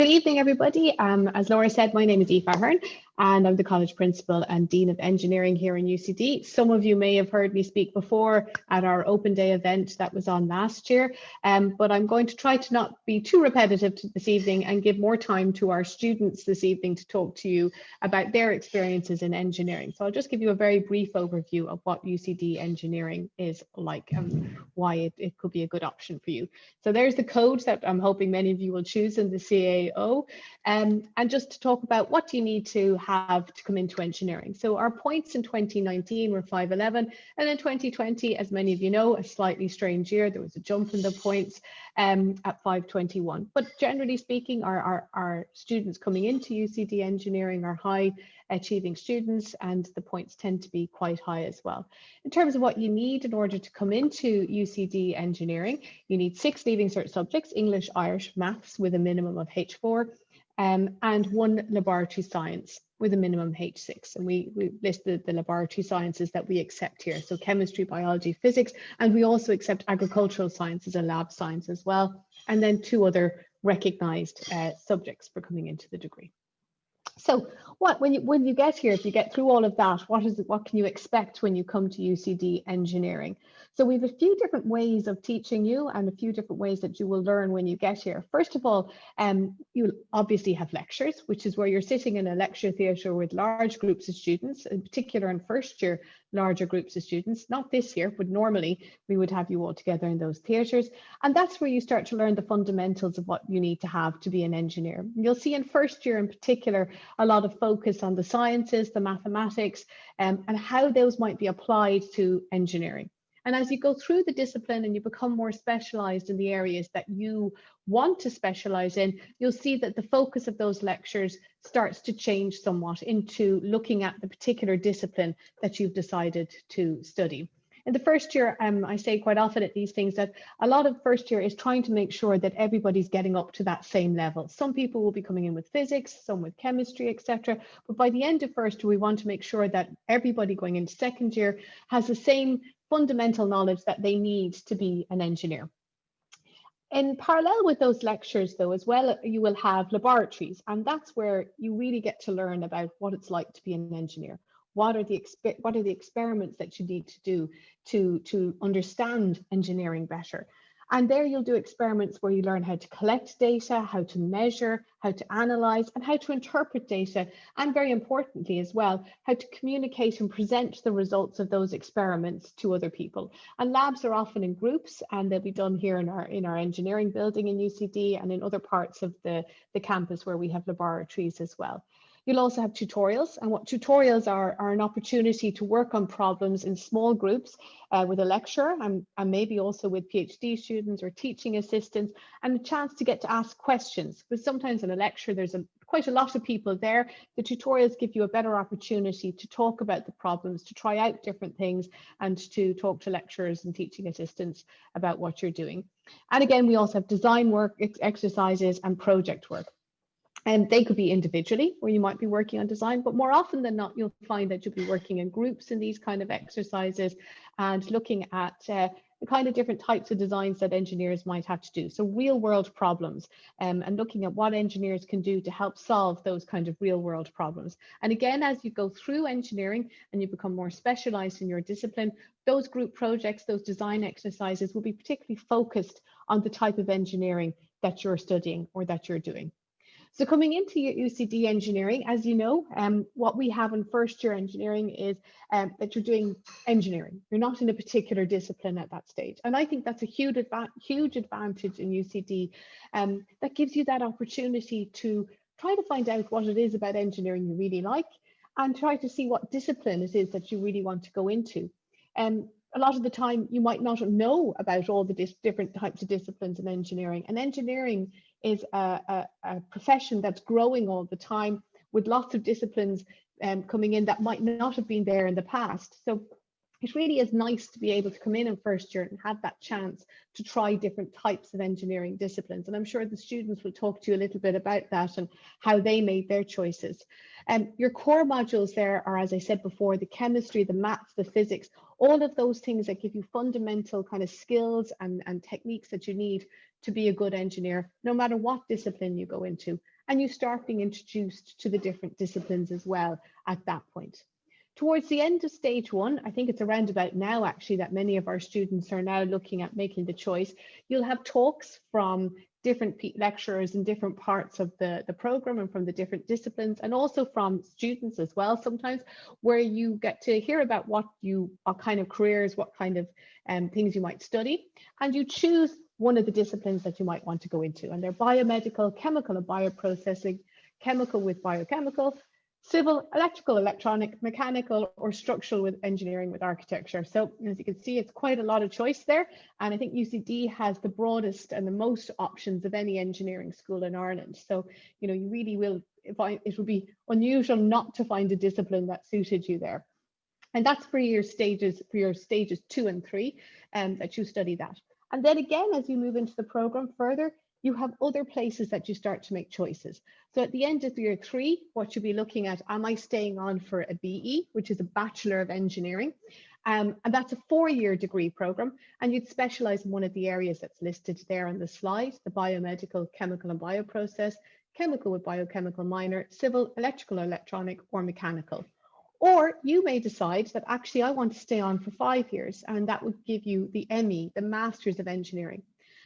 Good evening, everybody. As Laura said, my name is Aoife Ahern, and I'm the College Principal and Dean of Engineering here in UCD. Some of you may have heard me speak before at our Open Day event that was on last year, but I'm going to try to not be too repetitive this evening and give more time to our students this evening to talk to you about their experiences in engineering. So I'll just give you a very brief overview of what UCD engineering is like and why it could be a good option for you. So there's the code that I'm hoping many of you will choose in the CAO, and just to talk about what you need to have to come into engineering. So our points in 2019 were 511, and in 2020, as many of you know, a slightly strange year, there was a jump in the points at 521. But generally speaking, our students coming into UCD engineering are high achieving students, and the points tend to be quite high as well. In terms of what you need in order to come into UCD engineering, you need 6 leaving cert subjects: English, Irish, maths with a minimum of H4, and 1 laboratory science with a minimum H6. And we listed the laboratory sciences that we accept here. So chemistry, biology, physics, and we also accept agricultural sciences and lab science as well. And then 2 other recognized subjects for coming into the degree. So when you get here, if you get through all of that, what can you expect when you come to UCD engineering? So we have a few different ways of teaching you and a few different ways that you will learn when you get here. First of all, you'll obviously have lectures, which is where you're sitting in a lecture theatre with large groups of students, in particular in first year, larger groups of students. Not this year, but normally we would have you all together in those theatres. And that's where you start to learn the fundamentals of what you need to have to be an engineer. You'll see in first year in particular, a lot of focus on the sciences, the mathematics, and how those might be applied to engineering. And as you go through the discipline and you become more specialized in the areas that you want to specialize in, you'll see that the focus of those lectures starts to change somewhat into looking at the particular discipline that you've decided to study. In the first year, I say quite often at these things that a lot of first year is trying to make sure that everybody's getting up to that same level. Some people will be coming in with physics, some with chemistry, etc. But by the end of first year, we want to make sure that everybody going into second year has the same fundamental knowledge that they need to be an engineer. In parallel with those lectures, though, as well, you will have laboratories, and that's where you really get to learn about what it's like to be an engineer. What are the experiments that you need to do to understand engineering better? And there you'll do experiments where you learn how to collect data, how to measure, how to analyze, and how to interpret data, and very importantly as well, how to communicate and present the results of those experiments to other people. And labs are often in groups, and they'll be done here in our engineering building in UCD and in other parts of the campus where we have laboratories as well. You'll also have tutorials, and what tutorials are an opportunity to work on problems in small groups with a lecturer and maybe also with PhD students or teaching assistants, and a chance to get to ask questions. Because sometimes in a lecture there's quite a lot of people there. The tutorials give you a better opportunity to talk about the problems, to try out different things, and to talk to lecturers and teaching assistants about what you're doing. And again, we also have design work, exercises, and project work. And they could be individually, where you might be working on design, but more often than not, you'll find that you'll be working in groups in these kind of exercises and looking at the kind of different types of designs that engineers might have to do. So real world problems, and looking at what engineers can do to help solve those kind of real world problems. And again, as you go through engineering and you become more specialized in your discipline, those group projects, those design exercises will be particularly focused on the type of engineering that you're studying or that you're doing. So coming into UCD engineering, as you know, what we have in first year engineering is that you're doing engineering. You're not in a particular discipline at that stage. And I think that's a huge advantage in UCD that gives you that opportunity to try to find out what it is about engineering you really like and try to see what discipline it is that you really want to go into. A lot of the time you might not know about all the different types of disciplines in engineering, and engineering is a profession that's growing all the time with lots of disciplines coming in that might not have been there in the past. So it really is nice to be able to come in first year and have that chance to try different types of engineering disciplines. And I'm sure the students will talk to you a little bit about that and how they made their choices. Your core modules there are, as I said before, the chemistry, the maths, the physics, all of those things that give you fundamental kind of skills and techniques that you need to be a good engineer, no matter what discipline you go into. and you start being introduced to the different disciplines as well at that point. Towards the end of stage one, I think it's around about now actually that many of our students are now looking at making the choice. You'll have talks from different lecturers in different parts of the program and from the different disciplines, and also from students as well sometimes, where you get to hear about what kind of careers, what kind of things you might study, and you choose one of the disciplines that you might want to go into. And they're biomedical, chemical and bioprocessing, chemical with biochemical, civil, electrical, electronic, mechanical, or structural with engineering with architecture. So as you can see, it's quite a lot of choice there. And I think UCD has the broadest and the most options of any engineering school in Ireland. So, you really will find, it would be unusual not to find a discipline that suited you there. And that's for your stages 2 and 3, that you study that. And then again, as you move into the program further, you have other places that you start to make choices. So at the end of year 3, what you'll be looking at, am I staying on for a BE, which is a Bachelor of Engineering? And that's a 4-year degree program, and you'd specialize in one of the areas that's listed there on the slide, the biomedical, chemical and bioprocess, chemical with biochemical minor, civil, electrical, electronic, or mechanical. Or you may decide that actually I want to stay on for 5 years, and that would give you the ME, the Masters of Engineering.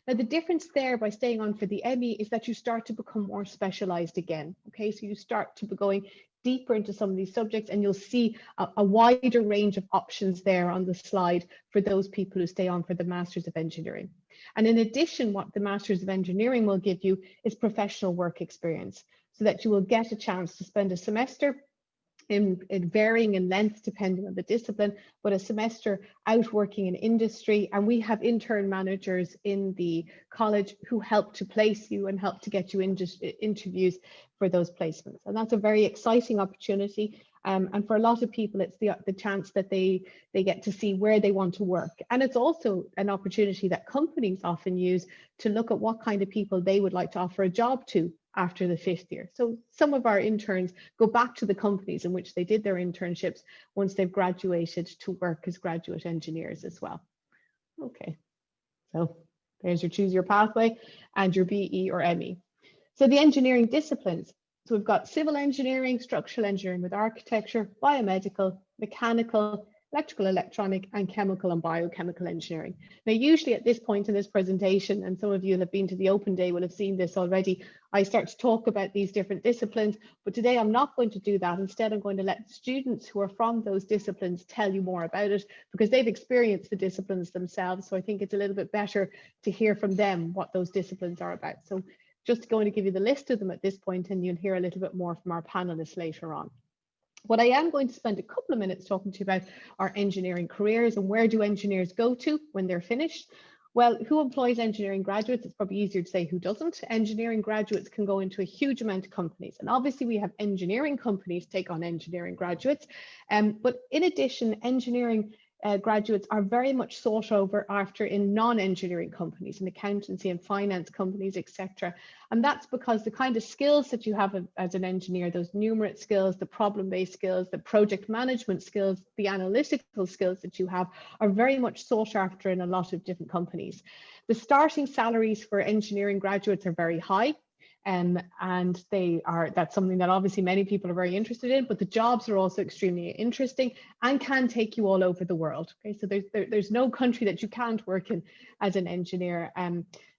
Now, the difference there by staying on for the ME is that you start to become more specialized again. Okay, so you start to be going deeper into some of these subjects, and you'll see a wider range of options there on the slide for those people who stay on for the Masters of Engineering. And in addition, what the Masters of Engineering will give you is professional work experience, so that you will get a chance to spend a semester in varying in length depending on the discipline, but a semester out working in industry. And we have intern managers in the college who help to place you and help to get you interviews for those placements. And that's a very exciting opportunity. And for a lot of people, it's the chance that they get to see where they want to work. And it's also an opportunity that companies often use to look at what kind of people they would like to offer a job to after the 5th year. So some of our interns go back to the companies in which they did their internships once they've graduated to work as graduate engineers as well. Okay, so there's your choose your pathway and your BE or ME. So the engineering disciplines. So we've got civil engineering, structural engineering with architecture, biomedical, mechanical, electrical, electronic, and chemical and biochemical engineering. Now, usually at this point in this presentation, and some of you have been to the open day will have seen this already, I start to talk about these different disciplines, but today I'm not going to do that. Instead, I'm going to let students who are from those disciplines tell you more about it, because they've experienced the disciplines themselves. So I think it's a little bit better to hear from them what those disciplines are about. So just going to give you the list of them at this point, and you'll hear a little bit more from our panelists later on. What I am going to spend a couple of minutes talking to you about are engineering careers and where do engineers go to when they're finished. Well, who employs engineering graduates? It's probably easier to say who doesn't. Engineering graduates can go into a huge amount of companies. And obviously we have engineering companies take on engineering graduates. But in addition, engineering graduates are very much sought over after in non-engineering companies, in accountancy and finance companies, etc. And that's because the kind of skills that you have as an engineer, those numerate skills, the problem-based skills, the project management skills, the analytical skills that you have are very much sought after in a lot of different companies. The starting salaries for engineering graduates are very high. And that's something that obviously many people are very interested in, but the jobs are also extremely interesting and can take you all over the world. Okay, so there's no country that you can't work in as an engineer.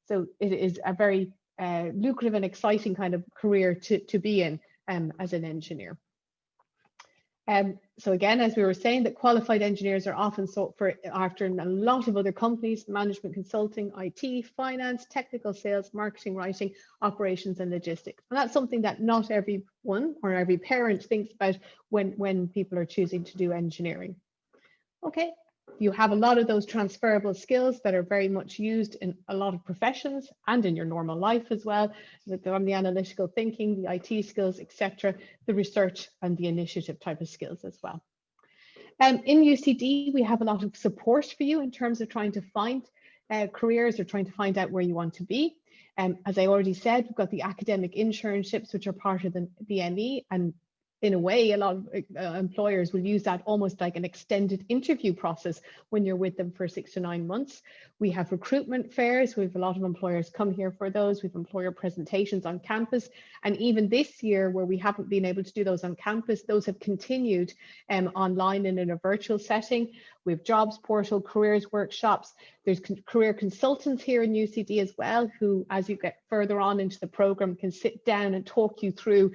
So it is a very lucrative and exciting kind of career to be in as an engineer. So again, as we were saying, that qualified engineers are often sought after in a lot of other companies: management consulting, IT, finance, technical sales, marketing, writing, operations and logistics. And that's something that not everyone or every parent thinks about when people are choosing to do engineering. Okay, you have a lot of those transferable skills that are very much used in a lot of professions and in your normal life as well. On the analytical thinking, the IT skills, etc., the research and the initiative type of skills as well. In UCD, we have a lot of support for you in terms of trying to find careers or trying to find out where you want to be. As I already said, we've got the academic internships, which are part of the ME, and in a way, a lot of employers will use that almost like an extended interview process when you're with them for 6 to 9 months. We have recruitment fairs. We have a lot of employers come here for those. We have employer presentations on campus. And even this year, where we haven't been able to do those on campus, those have continued online and in a virtual setting. We have jobs portal, careers workshops. There's career consultants here in UCD as well, who, as you get further on into the program, can sit down and talk you through,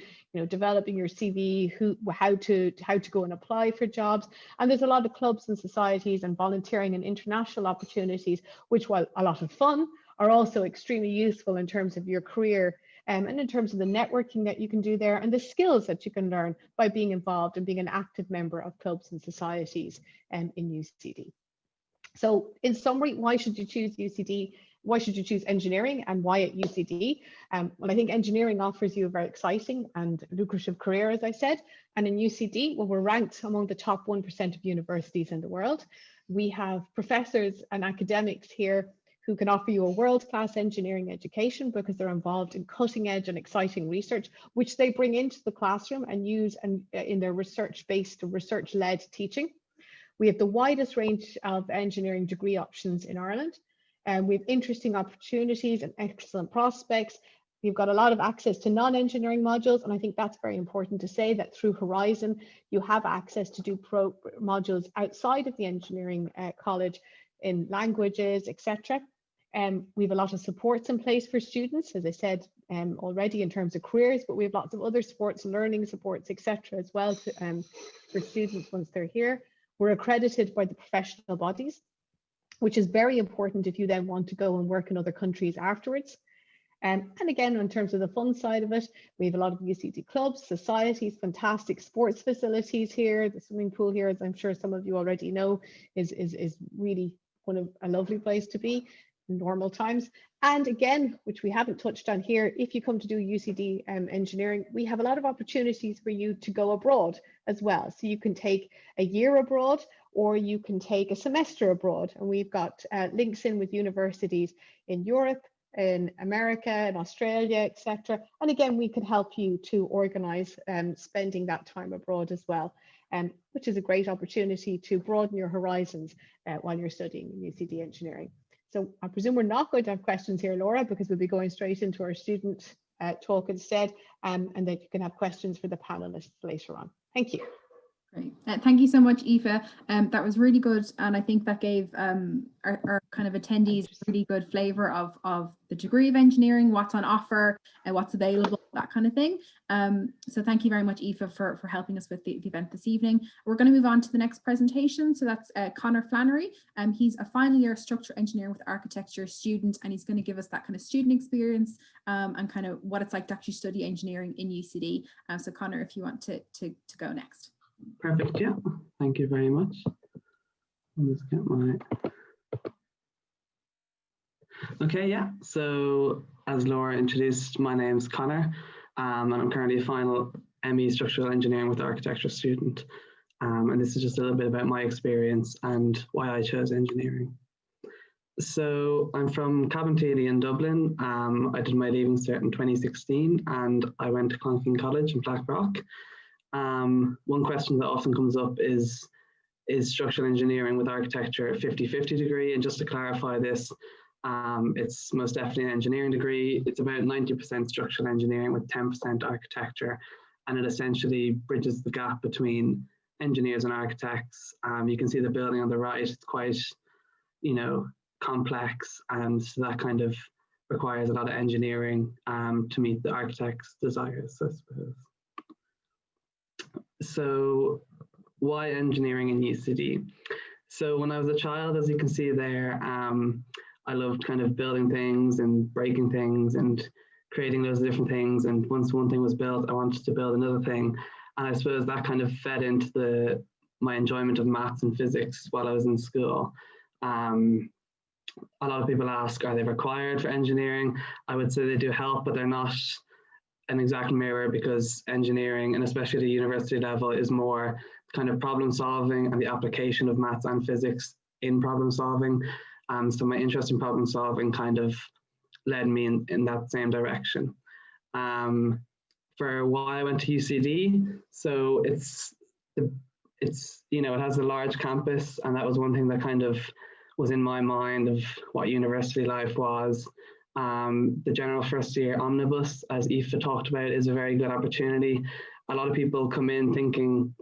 developing your CV, how to go and apply for jobs. And there's a lot of clubs and societies and volunteering and international opportunities, which, while a lot of fun, are also extremely useful in terms of your career and in terms of the networking that you can do there and the skills that you can learn by being involved and being an active member of clubs and societies in UCD. So in summary, why should you choose UCD? Why should you choose engineering, and why at UCD? Well, I think engineering offers you a very exciting and lucrative career, as I said. And in UCD, well, we're ranked among the top 1% of universities in the world. We have professors and academics here who can offer you a world-class engineering education because they're involved in cutting-edge and exciting research, which they bring into the classroom and use in their research-based, research-led teaching. We have the widest range of engineering degree options in Ireland. And we have interesting opportunities and excellent prospects. We've got a lot of access to non-engineering modules, and I think that's very important to say that through Horizon, you have access to do modules outside of the engineering college in languages, etc. We have a lot of supports in place for students, as I said already, in terms of careers, but we have lots of other supports, learning supports, etc. as well for students once they're here. We're accredited by the professional bodies, which is very important if you then want to go and work in other countries afterwards. And again, in terms of the fun side of it, we have a lot of UCD clubs, societies, fantastic sports facilities here. The swimming pool here, as I'm sure some of you already know, is really a lovely place to be in normal times. And again, which we haven't touched on here, if you come to do UCD engineering, we have a lot of opportunities for you to go abroad as well. So you can take a year abroad, or you can take a semester abroad. And we've got links in with universities in Europe, in America, in Australia, etc. And again, we can help you to organize spending that time abroad as well, which is a great opportunity to broaden your horizons while you're studying UCD engineering. So I presume we're not going to have questions here, Laura, because we'll be going straight into our student talk instead, and that you can have questions for the panelists later on. Thank you. Great. Thank you so much, Aoife. That was really good, and I think that gave our kind of attendees a really good flavour of the degree of engineering, what's on offer, and what's available, that kind of thing. So thank you very much, Aoife, for helping us with the event this evening. We're going to move on to the next presentation. So that's Conor Flannery. He's a final year structural engineering with architecture student, and he's going to give us that kind of student experience and kind of what it's like to actually study engineering in UCD. So Conor, if you want to go next. Perfect, yeah, thank you very much. Let's get my... Okay, yeah, so as Laura introduced, my name's Conor, and I'm currently a final ME Structural Engineering with Architecture student. And this is just a little bit about my experience and why I chose engineering. So I'm from Cabinteely in Dublin. I did my Leaving Cert in 2016, and I went to Clonkin College in Blackrock. One question that often comes up is structural engineering with architecture a 50-50 degree? And just to clarify this, it's most definitely an engineering degree. It's about 90% structural engineering with 10% architecture, and it essentially bridges the gap between engineers and architects. You can see the building on the right. It's quite, complex, and so that kind of requires a lot of engineering to meet the architect's desires, I suppose. So why engineering in UCD? So when I was a child, as you can see there, I loved kind of building things and breaking things and creating loads of different things. And once one thing was built, I wanted to build another thing. And I suppose that kind of fed into my enjoyment of maths and physics while I was in school. A lot of people ask, are they required for engineering? I would say they do help, but they're not an exact mirror, because engineering, and especially at the university level, is more kind of problem solving and the application of maths and physics in problem solving. So my interest in problem solving kind of led me in that same direction. for why I went to UCD. So it's you know, it has a large campus, and that was one thing that kind of was in my mind of what university life was. The general first year omnibus, as Aoife talked about, is a very good opportunity. A lot of people come in thinking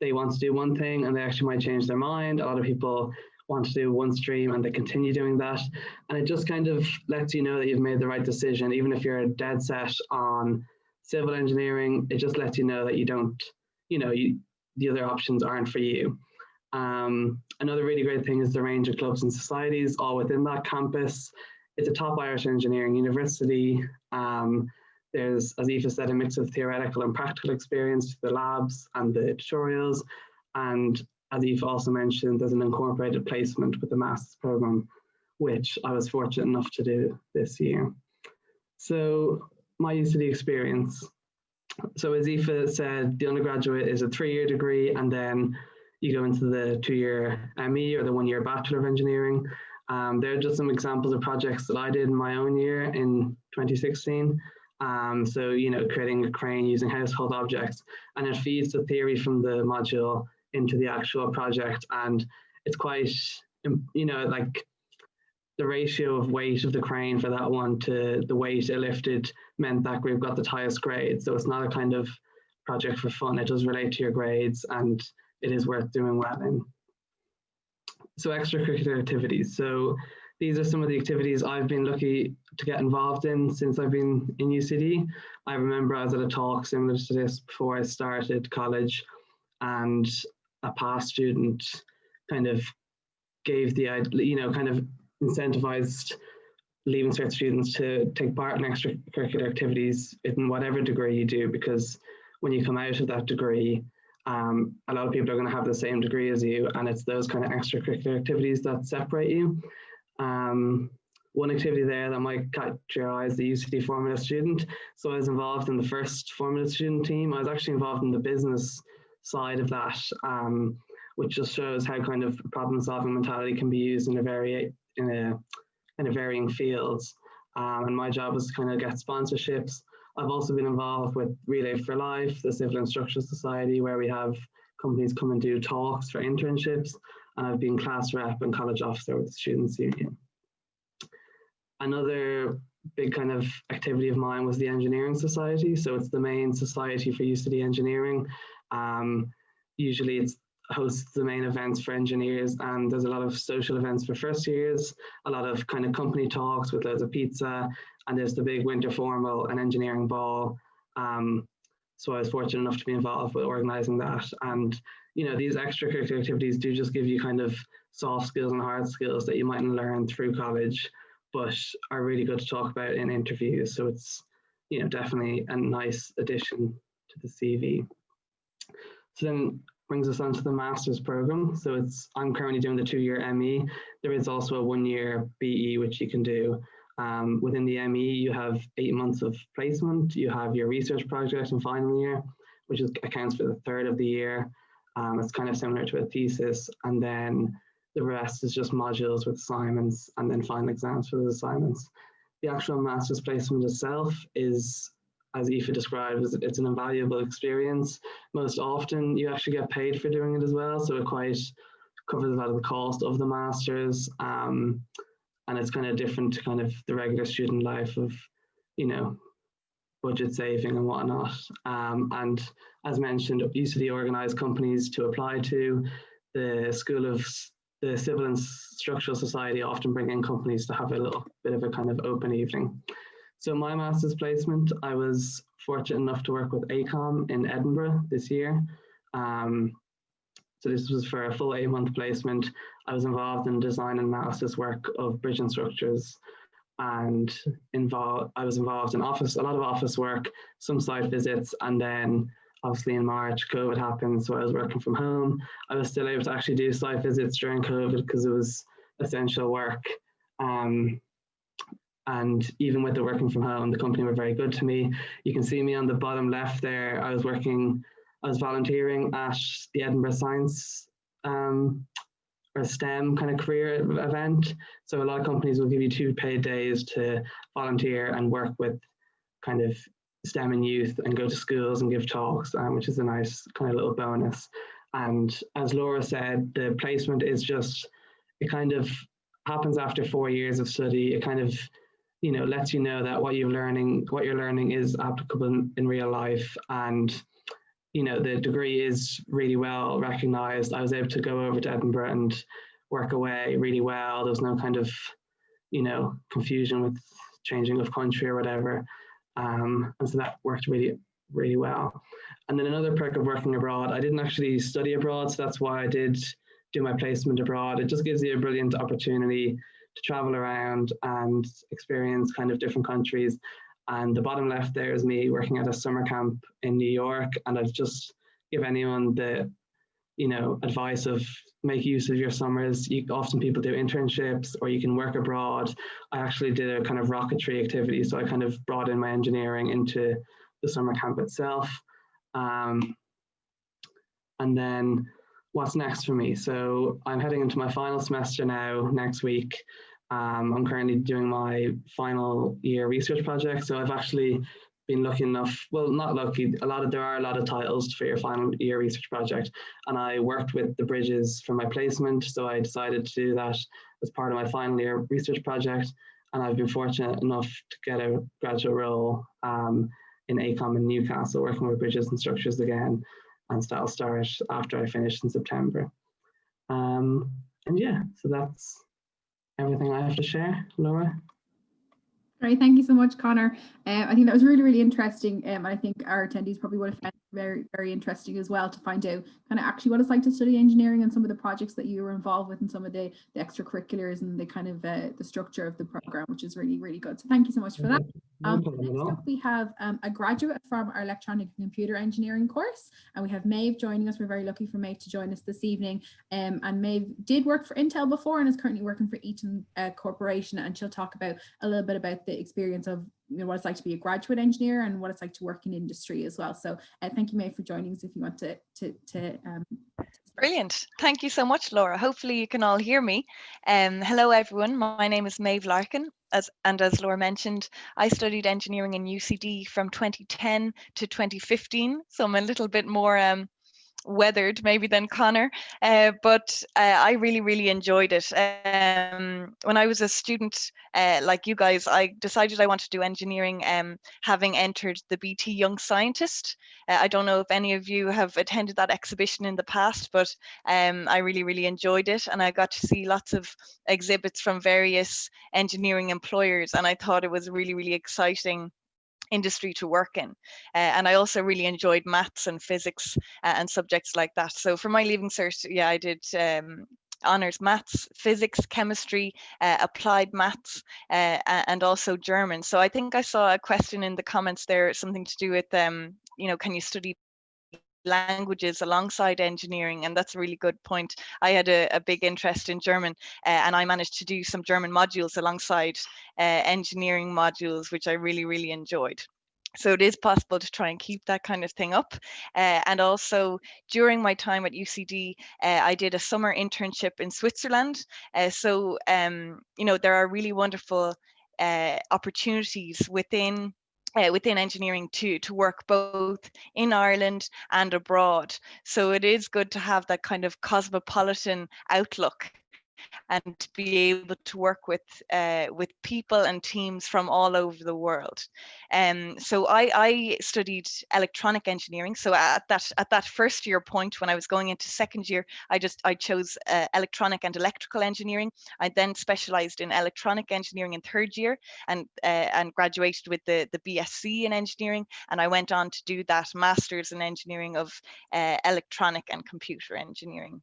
they want to do one thing and they actually might change their mind. A lot of people want to do one stream and they continue doing that. And it just kind of lets you know that you've made the right decision. Even if you're dead set on civil engineering, it just lets you know that you don't, you know, the other options aren't for you. Another really great thing is the range of clubs and societies all within that campus. It's a top Irish engineering university. There's, as Aoife said, a mix of theoretical and practical experience, the labs and the tutorials. And as Aoife also mentioned, there's an incorporated placement with the master's program, which I was fortunate enough to do this year. So my UCD experience. So as Aoife said, the undergraduate is a 3-year degree, and then you go into the 2-year ME or the 1-year Bachelor of Engineering. There are just some examples of projects that I did in my own year in 2016. So, you know, creating a crane using household objects, and it feeds the theory from the module into the actual project. And it's quite, you know, like the ratio of weight of the crane for that one to the weight it lifted meant that group got the highest grade. So it's not a kind of project for fun. It does relate to your grades, and it is worth doing well in. So extracurricular activities. So these are some of the activities I've been lucky to get involved in since I've been in UCD. I remember I was at a talk similar to this before I started college, and a past student kind of gave the, you know, kind of incentivized Leaving Cert students to take part in extracurricular activities in whatever degree you do, because when you come out of that degree, a lot of people are going to have the same degree as you, and it's those kind of extracurricular activities that separate you. One activity there that might catch your eye is the UCD Formula student. So I was involved in the first Formula student team. I was actually involved in the business side of that, which just shows how kind of problem-solving mentality can be used in a varying fields. And my job was to kind of get sponsorships. I've also been involved with Relay for Life, the Civil and Structural Society, where we have companies come and do talks for internships. And I've been class rep and college officer with the Students' Union. Another big kind of activity of mine was the Engineering Society. So it's the main society for UCD engineering. Usually it hosts the main events for engineers, and there's a lot of social events for first years, a lot of kind of company talks with loads of pizza, and there's the big winter formal and engineering ball. So I was fortunate enough to be involved with organising that. And, you know, these extracurricular activities do just give you kind of soft skills and hard skills that you mightn't learn through college, but are really good to talk about in interviews. So it's, you know, definitely a nice addition to the CV. So then brings us on to the master's program. So I'm currently doing the 2-year ME. There is also a 1-year BE, which you can do. Within the ME, you have 8 months of placement. You have your research project in final year, which accounts for the third of the year. It's kind of similar to a thesis. And then the rest is just modules with assignments and then final exams for those assignments. The actual master's placement itself is, as Aoife described, it's an invaluable experience. Most often you actually get paid for doing it as well. So it quite covers a lot of the cost of the master's. And it's kind of different to kind of the regular student life of, you know, budget saving and whatnot. And as mentioned, UCD organised companies to apply to. The Civil and Structural Society often bring in companies to have a little bit of a kind of open evening. So my master's placement, I was fortunate enough to work with AECOM in Edinburgh this year. So this was for a full 8-month placement. I was involved in design and analysis work of bridge and structures, and I was involved in a lot of office work, some site visits, and then obviously in March, COVID happened, so I was working from home. I was still able to actually do site visits during COVID because it was essential work. And even with the working from home, the company were very good to me. You can see me on the bottom left there. I was volunteering at the Edinburgh Science or STEM kind of career event. So a lot of companies will give you 2 paid days to volunteer and work with kind of STEM and youth and go to schools and give talks, which is a nice kind of little bonus. And as Laura said, the placement is just, it kind of happens after 4 years of study. It kind of, you know, lets you know that what you're learning is applicable in real life. And, you know, the degree is really well recognized. I was able to go over to Edinburgh and work away really well. There was no kind of, you know, confusion with changing of country or whatever. And so that worked really, really well. And then another perk of working abroad, I didn't actually study abroad, so that's why I did do my placement abroad. It just gives you a brilliant opportunity to travel around and experience kind of different countries. And the bottom left there is me working at a summer camp in New York. And I'd just give anyone the, you know, advice of make use of your summers. Often people do internships or you can work abroad. I actually did a kind of rocketry activity. So I kind of brought in my engineering into the summer camp itself. And then what's next for me? So I'm heading into my final semester now next week. I'm currently doing my final year research project. So I've actually been lucky enough, well, not lucky, there are a lot of titles for your final year research project. And I worked with the Bridges for my placement. So I decided to do that as part of my final year research project. And I've been fortunate enough to get a graduate role in ACOM in Newcastle, working with Bridges and Structures again. And that'll start after I finish in September. And yeah, so that's everything I have to share, Laura. Great, thank you so much, Conor. I think that was really, really interesting. I think our attendees probably would have found it very, very interesting as well to find out kind of actually what it's like to study engineering and some of the projects that you were involved with and some of the extracurriculars and the kind of the structure of the program, which is really, really good. So thank you so much for that. Next up, we have a graduate from our electronic and computer engineering course, and we have Maeve joining us. We're very lucky for Maeve to join us this evening. And Maeve did work for Intel before and is currently working for Eaton Corporation, and she'll talk about a little bit about the experience of, you know, what it's like to be a graduate engineer and what it's like to work in industry as well. So thank you, Maeve, for joining us. If you want to Brilliant. Thank you so much, Laura. Hopefully you can all hear me. Hello, everyone. My name is Maeve Larkin. As Laura mentioned, I studied engineering in UCD from 2010 to 2015. So I'm a little bit more weathered maybe than Conor, but I really, really enjoyed it. When I was a student like you guys, I decided I wanted to do engineering, having entered the BT Young Scientist. I don't know if any of you have attended that exhibition in the past, but I really, really enjoyed it, and I got to see lots of exhibits from various engineering employers, and I thought it was really, really exciting industry to work in. And I also really enjoyed maths and physics and subjects like that. So for my Leaving Cert, yeah, I did honours maths, physics, chemistry, applied maths, and also German. So I think I saw a question in the comments there, something to do with, you know, can you study languages alongside engineering? And that's a really good point. I had a big interest in German, and I managed to do some German modules alongside engineering modules, which I really, really enjoyed. So it is possible to try and keep that kind of thing up. And also during my time at UCD, I did a summer internship in Switzerland. So, you know, there are really wonderful opportunities within engineering to work both in Ireland and abroad. So it is good to have that kind of cosmopolitan outlook and to be able to work with people and teams from all over the world. So I studied electronic engineering. So at that first year point, when I was going into second year, I chose electronic and electrical engineering. I then specialized in electronic engineering in third year and graduated with the BSc in engineering. And I went on to do that master's in engineering of electronic and computer engineering,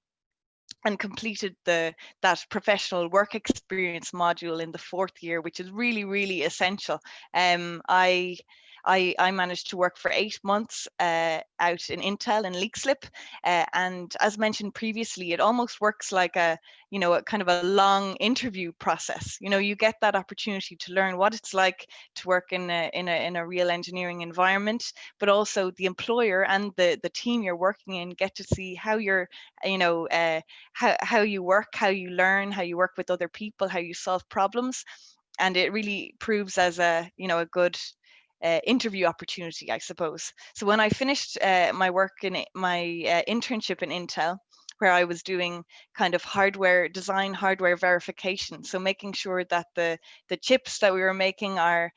and completed that professional work experience module in the fourth year, which is really, really essential. I managed to work for 8 months out in Intel in Leixlip, and as mentioned previously, it almost works like a kind of a long interview process. You know, you get that opportunity to learn what it's like to work in a real engineering environment, but also the employer and the team you're working in get to see how you're, how you work, how you learn, how you work with other people, how you solve problems, and it really proves as a good interview opportunity, I suppose. So when I finished my work in my internship in Intel, where I was doing kind of hardware design, hardware verification, so making sure that the chips that we were making are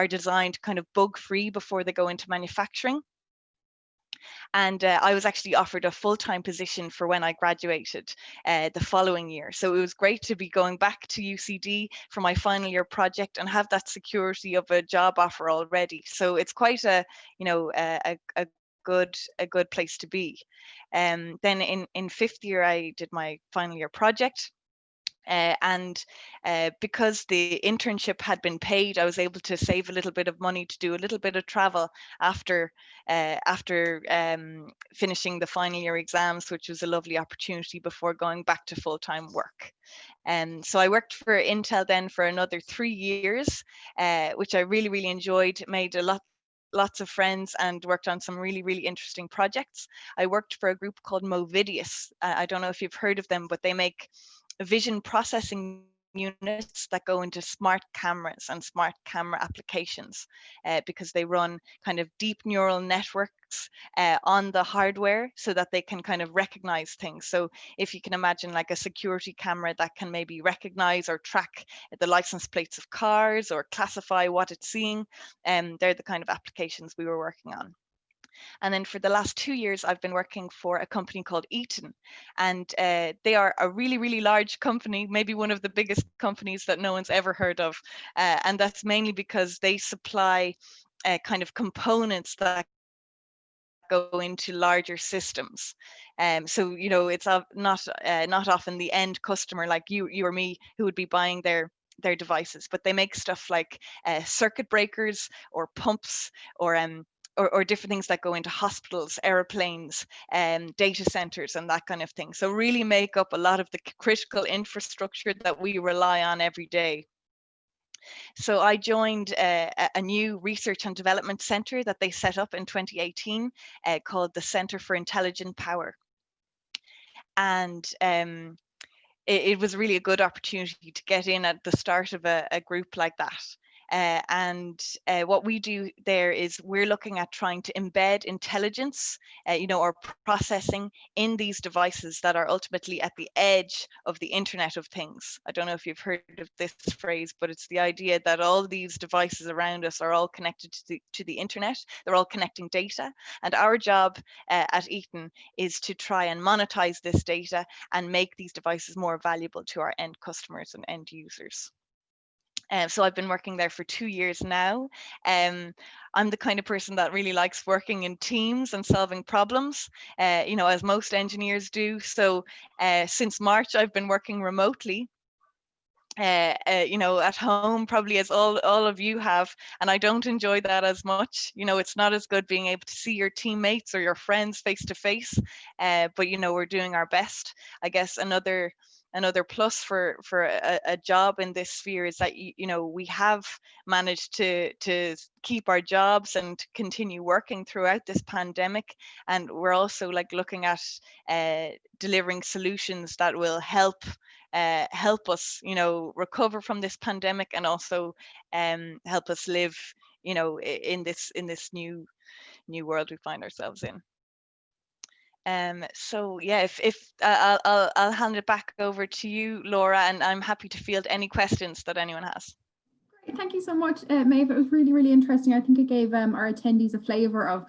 designed kind of bug-free before they go into manufacturing. And I was actually offered a full-time position for when I graduated the following year. So it was great to be going back to UCD for my final year project and have that security of a job offer already. So it's quite a, you know, a good place to be. Then in fifth year, I did my final year project. And because the internship had been paid, I was able to save a little bit of money to do a little bit of travel after finishing the final year exams, which was a lovely opportunity before going back to full-time work. And so I worked for Intel then for another 3 years, which I really, really enjoyed, made lots of friends and worked on some really, really interesting projects. I worked for a group called Movidius. I don't know if you've heard of them, but they make vision processing units that go into smart cameras and smart camera applications because they run kind of deep neural networks on the hardware so that they can kind of recognize things. So if you can imagine like a security camera that can maybe recognize or track the license plates of cars or classify what it's seeing, they're the kind of applications we were working on. And then for the last 2 years, I've been working for a company called Eaton. And they are a really, really large company, maybe one of the biggest companies that no one's ever heard of. And that's mainly because they supply kind of components that go into larger systems. So, you know, it's not often the end customer like you or me who would be buying their devices, but they make stuff like circuit breakers or pumps or different things that go into hospitals, airplanes, data centers, and that kind of thing. So really make up a lot of the critical infrastructure that we rely on every day. So I joined a new research and development center that they set up in 2018 called the Center for Intelligent Power. And it was really a good opportunity to get in at the start of a group like that. And what we do there is we're looking at trying to embed intelligence, or processing in these devices that are ultimately at the edge of the Internet of Things. I don't know if you've heard of this phrase, but it's the idea that all these devices around us are all connected to the Internet. They're all connecting data. And our job at Eaton is to try and monetize this data and make these devices more valuable to our end customers and end users. So I've been working there for 2 years now. I'm the kind of person that really likes working in teams and solving problems, as most engineers do. So since March, I've been working remotely. At home, probably as all of you have, and I don't enjoy that as much. It's not as good being able to see your teammates or your friends face to face, but we're doing our best. I guess another plus for a job in this sphere is that we have managed to keep our jobs and continue working throughout this pandemic, and we're also like looking at delivering solutions that will help us recover from this pandemic, and also help us live in this new world we find ourselves in. So yeah, if I'll hand it back over to you, Laura, and I'm happy to field any questions that anyone has. Great, thank you so much, Maeve. It was really, really interesting. I think it gave our attendees a flavour of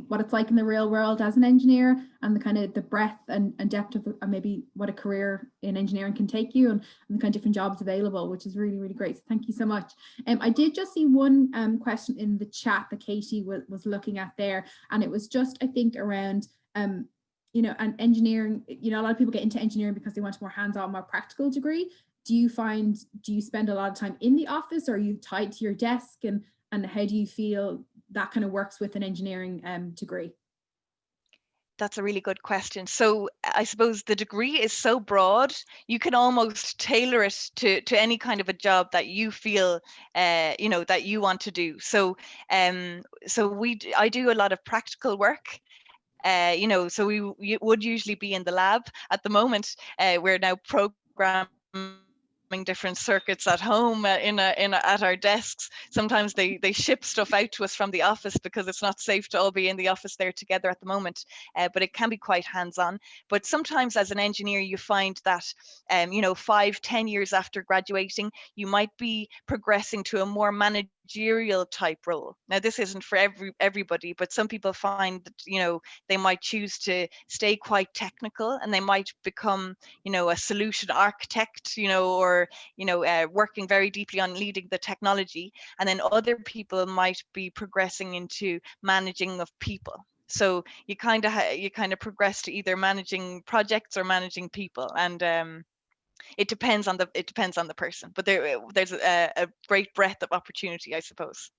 what it's like in the real world as an engineer, and the kind of the breadth and depth of maybe what a career in engineering can take you, and the kind of different jobs available, which is really, really great. So thank you so much. I did just see one question in the chat that Katie was looking at there, and it was just, I think, around and engineering. A lot of people get into engineering because they want a more hands-on, more practical degree. Do you spend a lot of time in the office, or are you tied to your desk, and how do you feel that kind of works with an engineering degree? That's a really good question. So I suppose the degree is so broad, you can almost tailor it to any kind of a job that you feel, that you want to do. So, I do a lot of practical work. So we would usually be in the lab. At the moment, we're now programming different circuits at home at our desks. Sometimes they ship stuff out to us from the office because it's not safe to all be in the office there together at the moment, but it can be quite hands-on. But sometimes as an engineer you find that 5-10 years after graduating you might be progressing to a more managerial type role. Now this isn't for everybody, but some people find that they might choose to stay quite technical and they might become a solution architect, or working very deeply on leading the technology, and then other people might be progressing into managing of people. So you kind of progress to either managing projects or managing people, and it depends on the person, but there's a great breadth of opportunity, I suppose.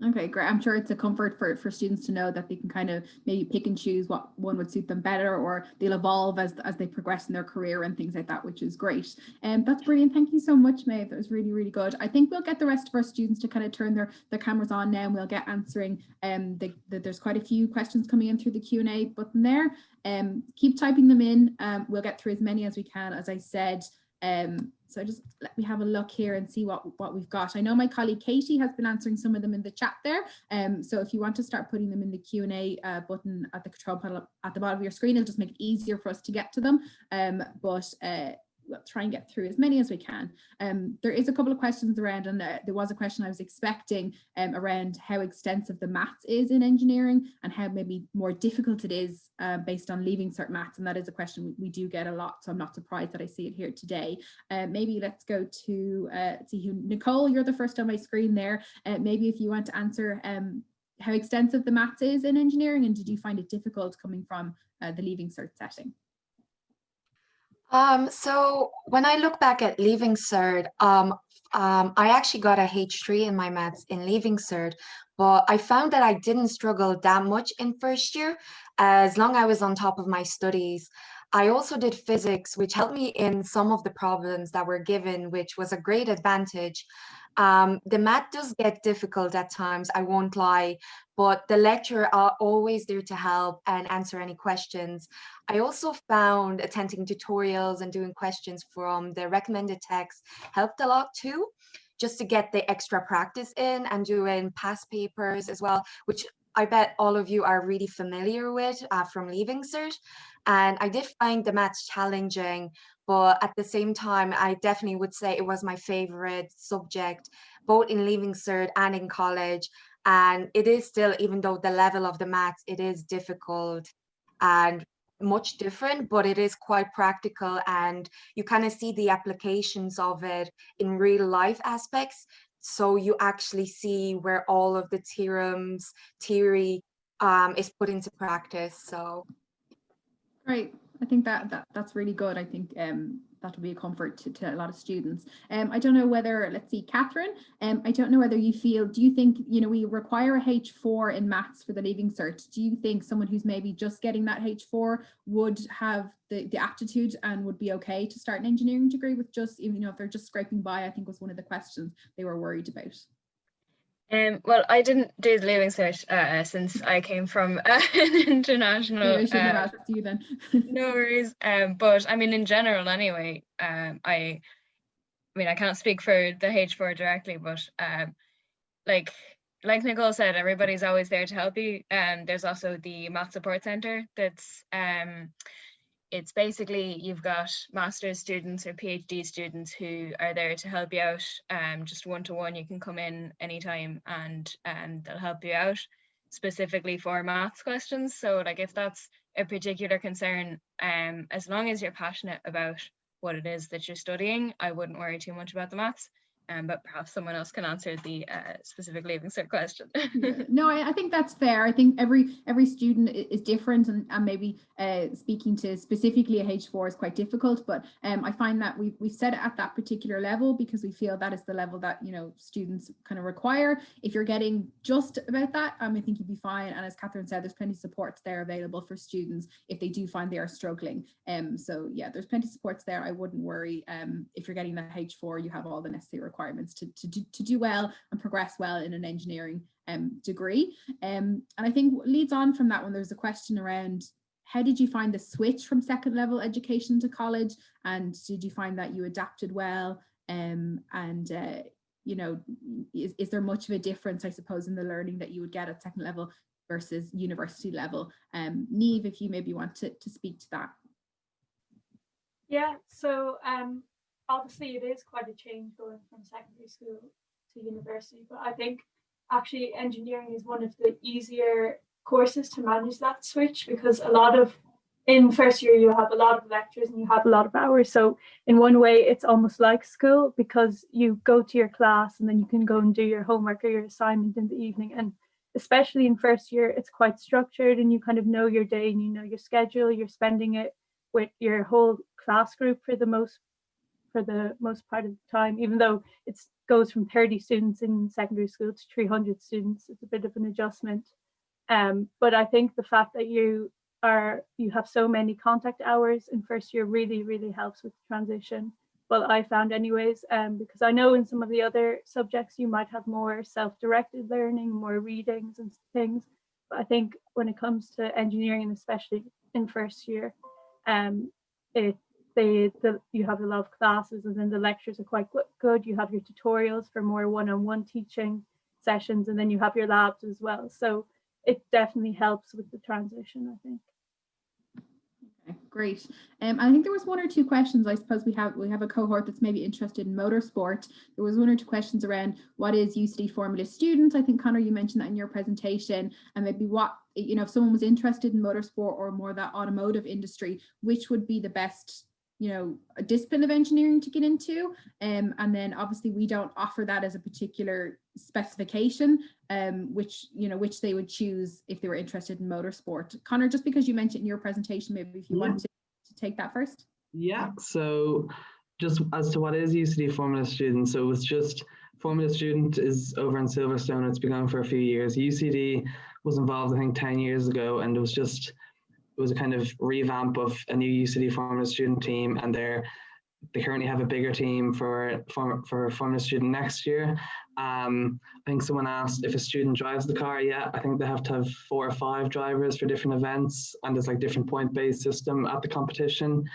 Okay, great. I'm sure it's a comfort for students to know that they can kind of maybe pick and choose what one would suit them better, or they'll evolve as they progress in their career and things like that, which is great. And that's brilliant. Thank you so much, Maeve. That was really, really good. I think we'll get the rest of our students to kind of turn their cameras on now, and we'll get answering. There's quite a few questions coming in through the Q&A button there. Keep typing them in. We'll get through as many as we can, as I said. So just let me have a look here and see what we've got. I know my colleague Katie has been answering some of them in the chat there. So if you want to start putting them in the Q&A button at the control panel at the bottom of your screen, it'll just make it easier for us to get to them. We'll try and get through as many as we can. There is a couple of questions around, and there was a question I was expecting around how extensive the maths is in engineering and how maybe more difficult it is based on leaving cert maths, and that is a question we do get a lot, so I'm not surprised that I see it here today. Maybe let's go to see who. Nicole, you're the first on my screen there. Maybe if you want to answer how extensive the maths is in engineering, and did you find it difficult coming from the leaving cert setting? So when I look back at leaving cert, I actually got a H3 in my maths in leaving cert, but I found that I didn't struggle that much in first year as long as I was on top of my studies. I also did physics, which helped me in some of the problems that were given, which was a great advantage. The math does get difficult at times, I won't lie, but the lecturer are always there to help and answer any questions. I also found attending tutorials and doing questions from the recommended text helped a lot too, just to get the extra practice in, and doing past papers as well, which I bet all of you are really familiar with from leaving cert. And I did find the maths challenging, but at the same time, I definitely would say it was my favorite subject, both in leaving cert and in college. And it is still, even though the level of the maths, it is difficult and much different, but it is quite practical, and you kind of see the applications of it in real life aspects. So you actually see where all of the theory is put into practice. So Great. I think that's really good. I think that'll be a comfort to a lot of students. I don't know whether, let's see, Catherine, I don't know whether do you think, we require a H4 in maths for the leaving cert. Do you think someone who's maybe just getting that H4 would have the aptitude and would be okay to start an engineering degree with just, if they're just scraping by, I think was one of the questions they were worried about. Well, I didn't do the leaving cert since I came from an international. Maybe I shouldn't have asked you then. No worries. But I mean, in general, anyway, I can't speak for the H4 directly, but like Nicole said, everybody's always there to help you. There's also the Math Support Centre. That's it's basically, you've got master's students or PhD students who are there to help you out. Just one-to-one, you can come in anytime and they'll help you out specifically for maths questions. So like if that's a particular concern, as long as you're passionate about what it is that you're studying, I wouldn't worry too much about the maths. But perhaps someone else can answer the specific leaving cert question. Yeah. No, I think that's fair. I think every student is different, and maybe speaking to specifically a H4 is quite difficult, but I find that we've set it at that particular level because we feel that is the level that students kind of require. If you're getting just about that, I think you'd be fine. And as Catherine said, there's plenty of supports there available for students if they do find they are struggling. So yeah, there's plenty of supports there. I wouldn't worry. If you're getting that H4, you have all the necessary requirements to do well and progress well in an engineering degree. And I think what leads on from that one, there's a question around how did you find the switch from second level education to college, and did you find that you adapted well? You know, is there much of a difference, I suppose, in the learning that you would get at second level versus university level? Maeve, if you maybe want to speak to that. Yeah, so obviously it is quite a change going from secondary school to university, but I think actually engineering is one of the easier courses to manage that switch, because in first year you have a lot of lectures and you have a lot of hours. So in one way it's almost like school, because you go to your class and then you can go and do your homework or your assignment in the evening. And especially in first year, it's quite structured and you kind of know your day and you know your schedule. You're spending it with your whole class group for the most part of the time, even though it goes from 30 students in secondary school to 300 students. It's a bit of an adjustment. But I think the fact that you have so many contact hours in first year really helps with the transition. Well, I found anyways, because I know in some of the other subjects you might have more self-directed learning, more readings and things. But I think when it comes to engineering, and especially in first year, you have a lot of classes and then the lectures are quite good. You have your tutorials for more one-on-one teaching sessions, and then you have your labs as well. So it definitely helps with the transition, I think. Okay, great. I think there was one or two questions. I suppose we have a cohort that's maybe interested in motorsport. There was one or two questions around what is UCD Formula Student. I think, Conor, you mentioned that in your presentation, and maybe what, you know, if someone was interested in motorsport or more that automotive industry, which would be the best, you know, a discipline of engineering to get into. And then obviously we don't offer that as a particular specification, which they would choose if they were interested in motorsport. Conor, just because you mentioned in your presentation, maybe if you want to take that first. Yeah, so just as to what is UCD Formula Student, so it was just Formula Student is over in Silverstone. It's been going for a few years. UCD was involved, I think, 10 years ago, and it was a kind of revamp of a new UCD Formula Student team, and they currently have a bigger team for Formula Student next year. I think someone asked if a student drives the car. Yeah, I think they have to have 4 or 5 drivers for different events, and there's like different point-based system at the competition.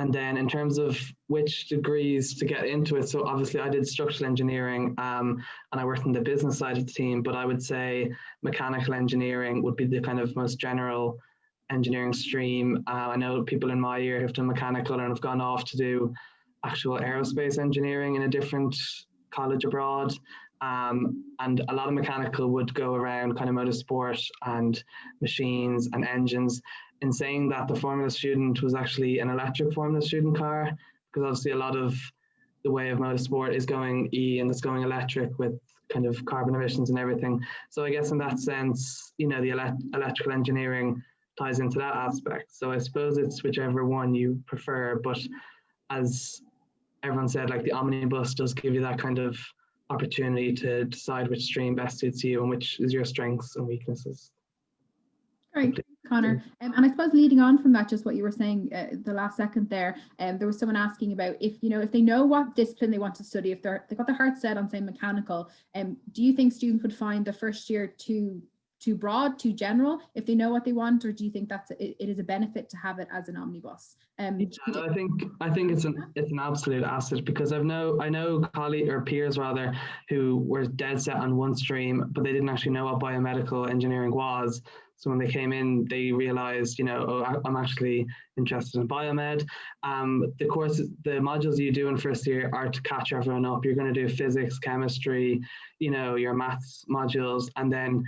And then in terms of which degrees to get into it, so obviously I did structural engineering and I worked in the business side of the team, but I would say mechanical engineering would be the kind of most general engineering stream. I know people in my year have done mechanical and have gone off to do actual aerospace engineering in a different college abroad. And a lot of mechanical would go around kind of motorsport and machines and engines. In saying that, the Formula Student was actually an electric Formula Student car, because obviously a lot of the way of motorsport is going and it's going electric with kind of carbon emissions and everything. So I guess in that sense, you know, the electrical engineering ties into that aspect. So I suppose it's whichever one you prefer, but as everyone said, like the omnibus does give you that kind of opportunity to decide which stream best suits you and which is your strengths and weaknesses. Great, Conor. And I suppose leading on from that, just what you were saying the last second there, there was someone asking about if they know what discipline they want to study, if they've got their heart set on, say, mechanical, do you think students would find the first year too broad, too general, if they know what they want, or do you think it is a benefit to have it as an omnibus? I think it's an absolute asset, because I know colleagues or peers rather who were dead set on one stream, but they didn't actually know what biomedical engineering was. So when they came in, they realized, I'm actually interested in biomed. The modules you do in first year are to catch everyone up. You're going to do physics, chemistry, your maths modules, and then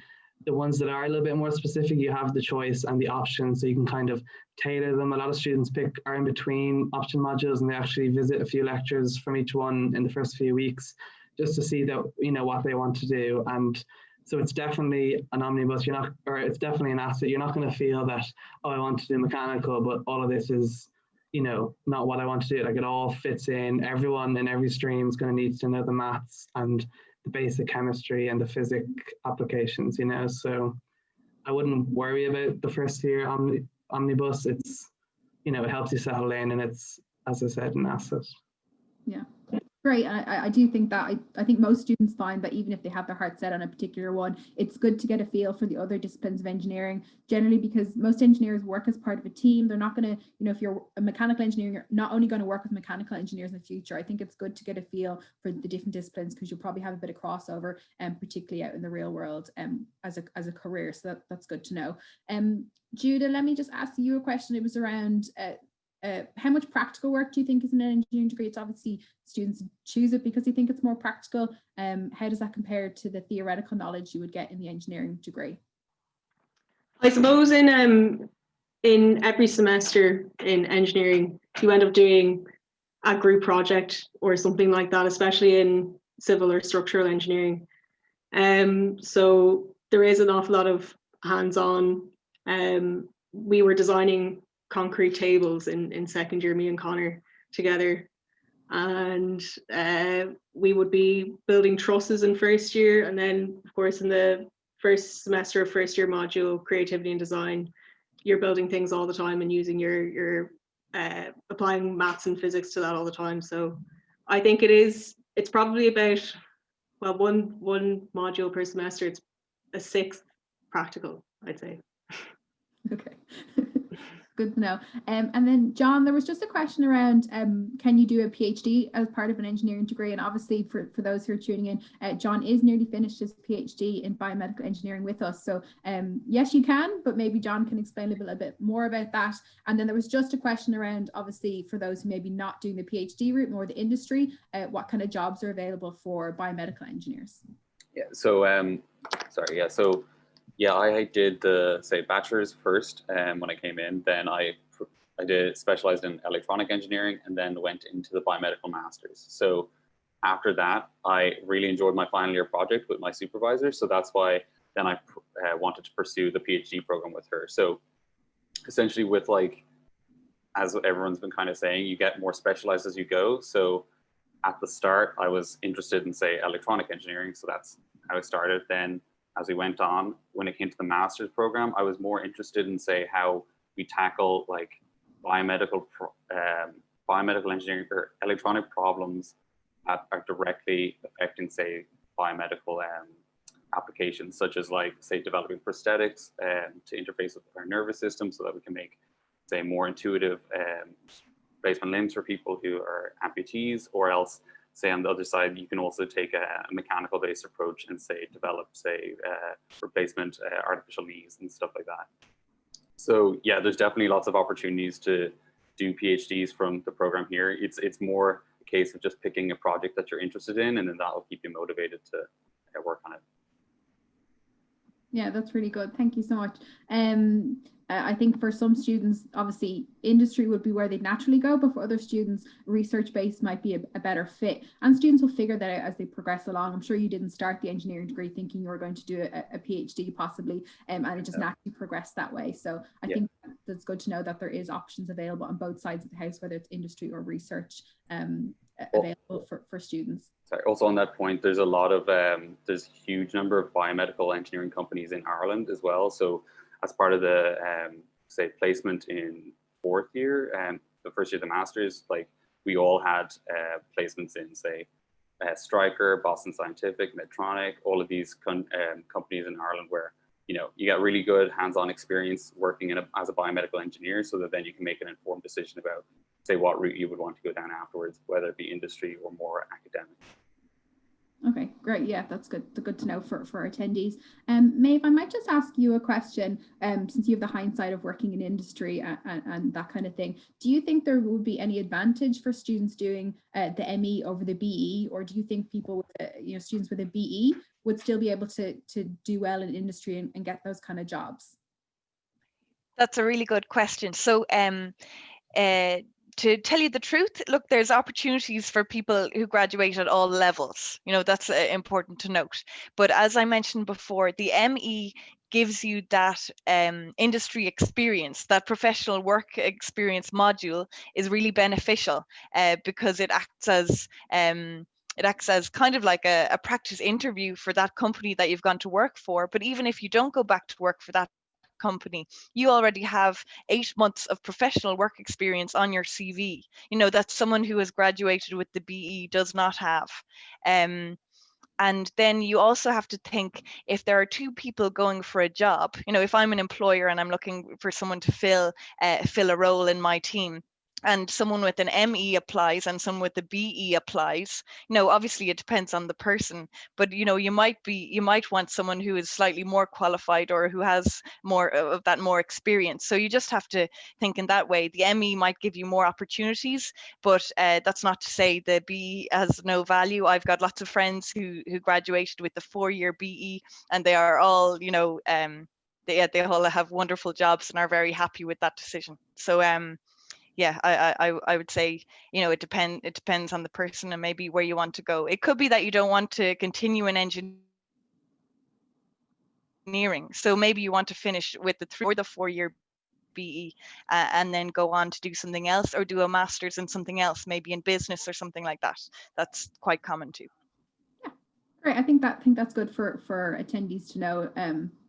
the ones that are a little bit more specific, you have the choice and the option, so you can kind of tailor them. A lot of students are in between option modules, and they actually visit a few lectures from each one in the first few weeks just to see that, what they want to do. And so it's definitely an omnibus. It's definitely an asset. You're not going to feel that, I want to do mechanical, but all of this is, not what I want to do. Like, it all fits in. Everyone in every stream is going to need to know the maths and the basic chemistry and the physics applications, so I wouldn't worry about the first year omnibus. It's, it helps you settle in, and it's, as I said, an asset. Yeah. Great. I do think that I think most students find that even if they have their heart set on a particular one, it's good to get a feel for the other disciplines of engineering, generally because most engineers work as part of a team. They're not going to, if you're a mechanical engineer, you're not only going to work with mechanical engineers in the future. I think it's good to get a feel for the different disciplines because you'll probably have a bit of crossover, and particularly out in the real world as a career. So that's good to know. Judah, let me just ask you a question. It was around how much practical work do you think is in an engineering degree? It's obviously students choose it because they think it's more practical. How does that compare to the theoretical knowledge you would get in the engineering degree? I suppose in every semester in engineering, you end up doing a group project or something like that, especially in civil or structural engineering. So there is an awful lot of hands-on. We were designing concrete tables in second year, me and Conor together, and we would be building trusses in first year, and then of course in the first semester of first year module, creativity and design, you're building things all the time and using your applying maths and physics to that all the time. So I think it's probably about, well, one module per semester. It's a sixth practical, I'd say. Okay. Good to know. And then John, there was just a question around can you do a PhD as part of an engineering degree? And obviously for those who are tuning in, John is nearly finished his PhD in biomedical engineering with us. So yes, you can, but maybe John can explain a little bit more about that. And then there was just a question around, obviously, for those who maybe not doing the PhD route, more the industry, what kind of jobs are available for biomedical engineers? Yeah, so I did the bachelor's first when I came in. Then I did specialized in electronic engineering and then went into the biomedical masters. So after that, I really enjoyed my final year project with my supervisor. So that's why then I wanted to pursue the PhD program with her. So essentially with as everyone's been kind of saying, you get more specialized as you go. So at the start, I was interested in electronic engineering. So that's how I started. Then as we went on, when it came to the master's program, I was more interested in how we tackle biomedical engineering or electronic problems that are directly affecting biomedical applications, such as developing prosthetics to interface with our nervous system so that we can make more intuitive replacement limbs for people who are amputees, or else on the other side, you can also take a mechanical-based approach and develop replacement artificial knees and stuff like that. So yeah, there's definitely lots of opportunities to do PhDs from the program here. It's more a case of just picking a project that you're interested in, and then that will keep you motivated to work on it. Yeah, that's really good. Thank you so much. I think for some students, obviously, industry would be where they'd naturally go, but for other students, research-based might be a better fit. And students will figure that out as they progress along. I'm sure you didn't start the engineering degree thinking you were going to do a PhD possibly, and it just naturally progressed that way. So I think that's good to know that there is options available on both sides of the house, whether it's industry or research available for students. Sorry, also on that point, there's a lot of, there's a huge number of biomedical engineering companies in Ireland as well. So as part of the, placement in fourth year and the first year of the master's, we all had placements in, Stryker, Boston Scientific, Medtronic, all of these companies in Ireland where, you get really good hands-on experience working as a biomedical engineer, so that then you can make an informed decision about, what route you would want to go down afterwards, whether it be industry or more academic. Okay, great. Yeah, that's good. Good to know for attendees. Maeve, I might just ask you a question, since you have the hindsight of working in industry and that kind of thing. Do you think there would be any advantage for students doing the ME over the BE, or do you think people with, students with a BE would still be able to do well in industry and get those kind of jobs? That's a really good question. So, to tell you the truth, look, there's opportunities for people who graduate at all levels. That's important to note. But as I mentioned before, the ME gives you that industry experience, that professional work experience module is really beneficial because it acts as kind of like a practice interview for that company that you've gone to work for. But even if you don't go back to work for that company, you already have 8 months of professional work experience on your CV. You know, that's someone who has graduated with the BE does not have. And then you also have to think, if there are 2 people going for a job, you know, if I'm an employer and I'm looking for someone to fill a role in my team, and someone with an ME applies and someone with a BE applies, you know, obviously it depends on the person, but you know, you might want someone who is slightly more qualified or who has more of that more experience. So you just have to think in that way. The ME might give you more opportunities, but that's not to say the BE has no value. I've got lots of friends who graduated with the 4-year BE, and they are all, you know, they all have wonderful jobs and are very happy with that decision. So yeah, I would say, you know, it depends on the person and maybe where you want to go. It could be that you don't want to continue in engineering, so maybe you want to finish with the 3 or the 4-year BE and then go on to do something else, or do a master's in something else, maybe in business or something like that. That's quite common too. Yeah, great. I think that's good for attendees to know,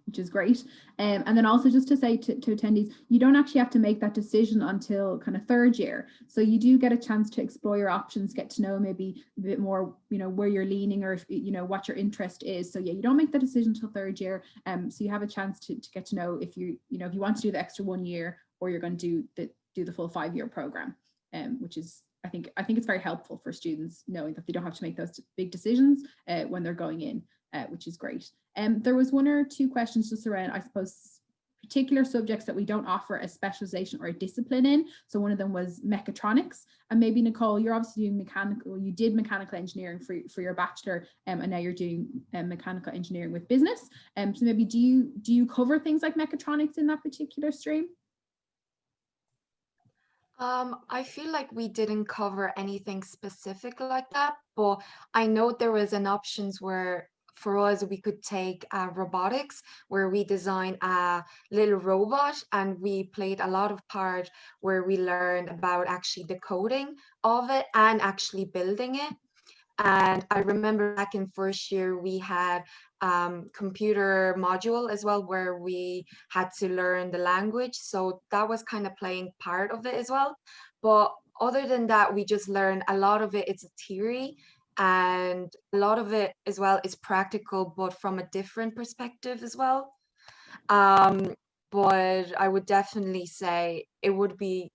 which is great. And then also just to say to attendees, you don't actually have to make that decision until kind of 3rd year. So you do get a chance to explore your options, get to know maybe a bit more, you know, where you're leaning, or if, you know, what your interest is. So yeah, you don't make the decision until 3rd year. So you have a chance to get to know if you know, if you want to do the extra 1 year, or you're going to do the full 5-year program, which is, I think it's very helpful for students knowing that they don't have to make those big decisions when they're going in, which is great. There was 1 or 2 questions just around, I suppose, particular subjects that we don't offer a specialization or a discipline in. So one of them was mechatronics, and maybe Nicole, you're obviously doing you did mechanical engineering for your bachelor, and now you're doing mechanical engineering with business. So maybe do you cover things like mechatronics in that particular stream? I feel like we didn't cover anything specific like that, but I know there was an options where for us we could take robotics, where we design a little robot, and we played a lot of part where we learned about actually the coding of it and actually building it. And I remember back in 1st year, we had computer module as well, where we had to learn the language. So that was kind of playing part of it as well. But other than that, we just learned a lot of it. It's a theory, and a lot of it as well is practical, but from a different perspective as well. But I would definitely say it would be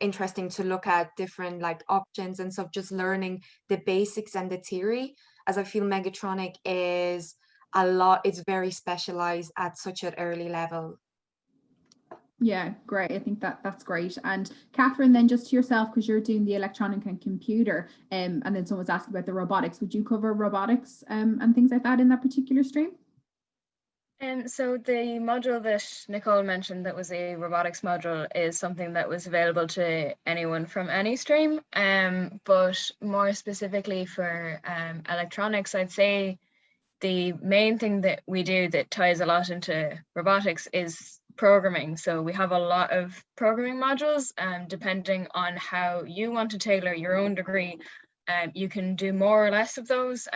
interesting to look at different like options and stuff, just learning the basics and the theory, as I feel mechatronic is it's very specialized at such an early level. Yeah, great. I think that's great. And Catherine, then just to yourself, because you're doing the electronic and computer, and then someone's asking about the robotics, would you cover robotics and things like that in that particular stream? So the module that Nicole mentioned, that was a robotics module, is something that was available to anyone from any stream. But more specifically for electronics, I'd say the main thing that we do that ties a lot into robotics is programming. So we have a lot of programming modules, depending on how you want to tailor your own degree. You can do more or less of those.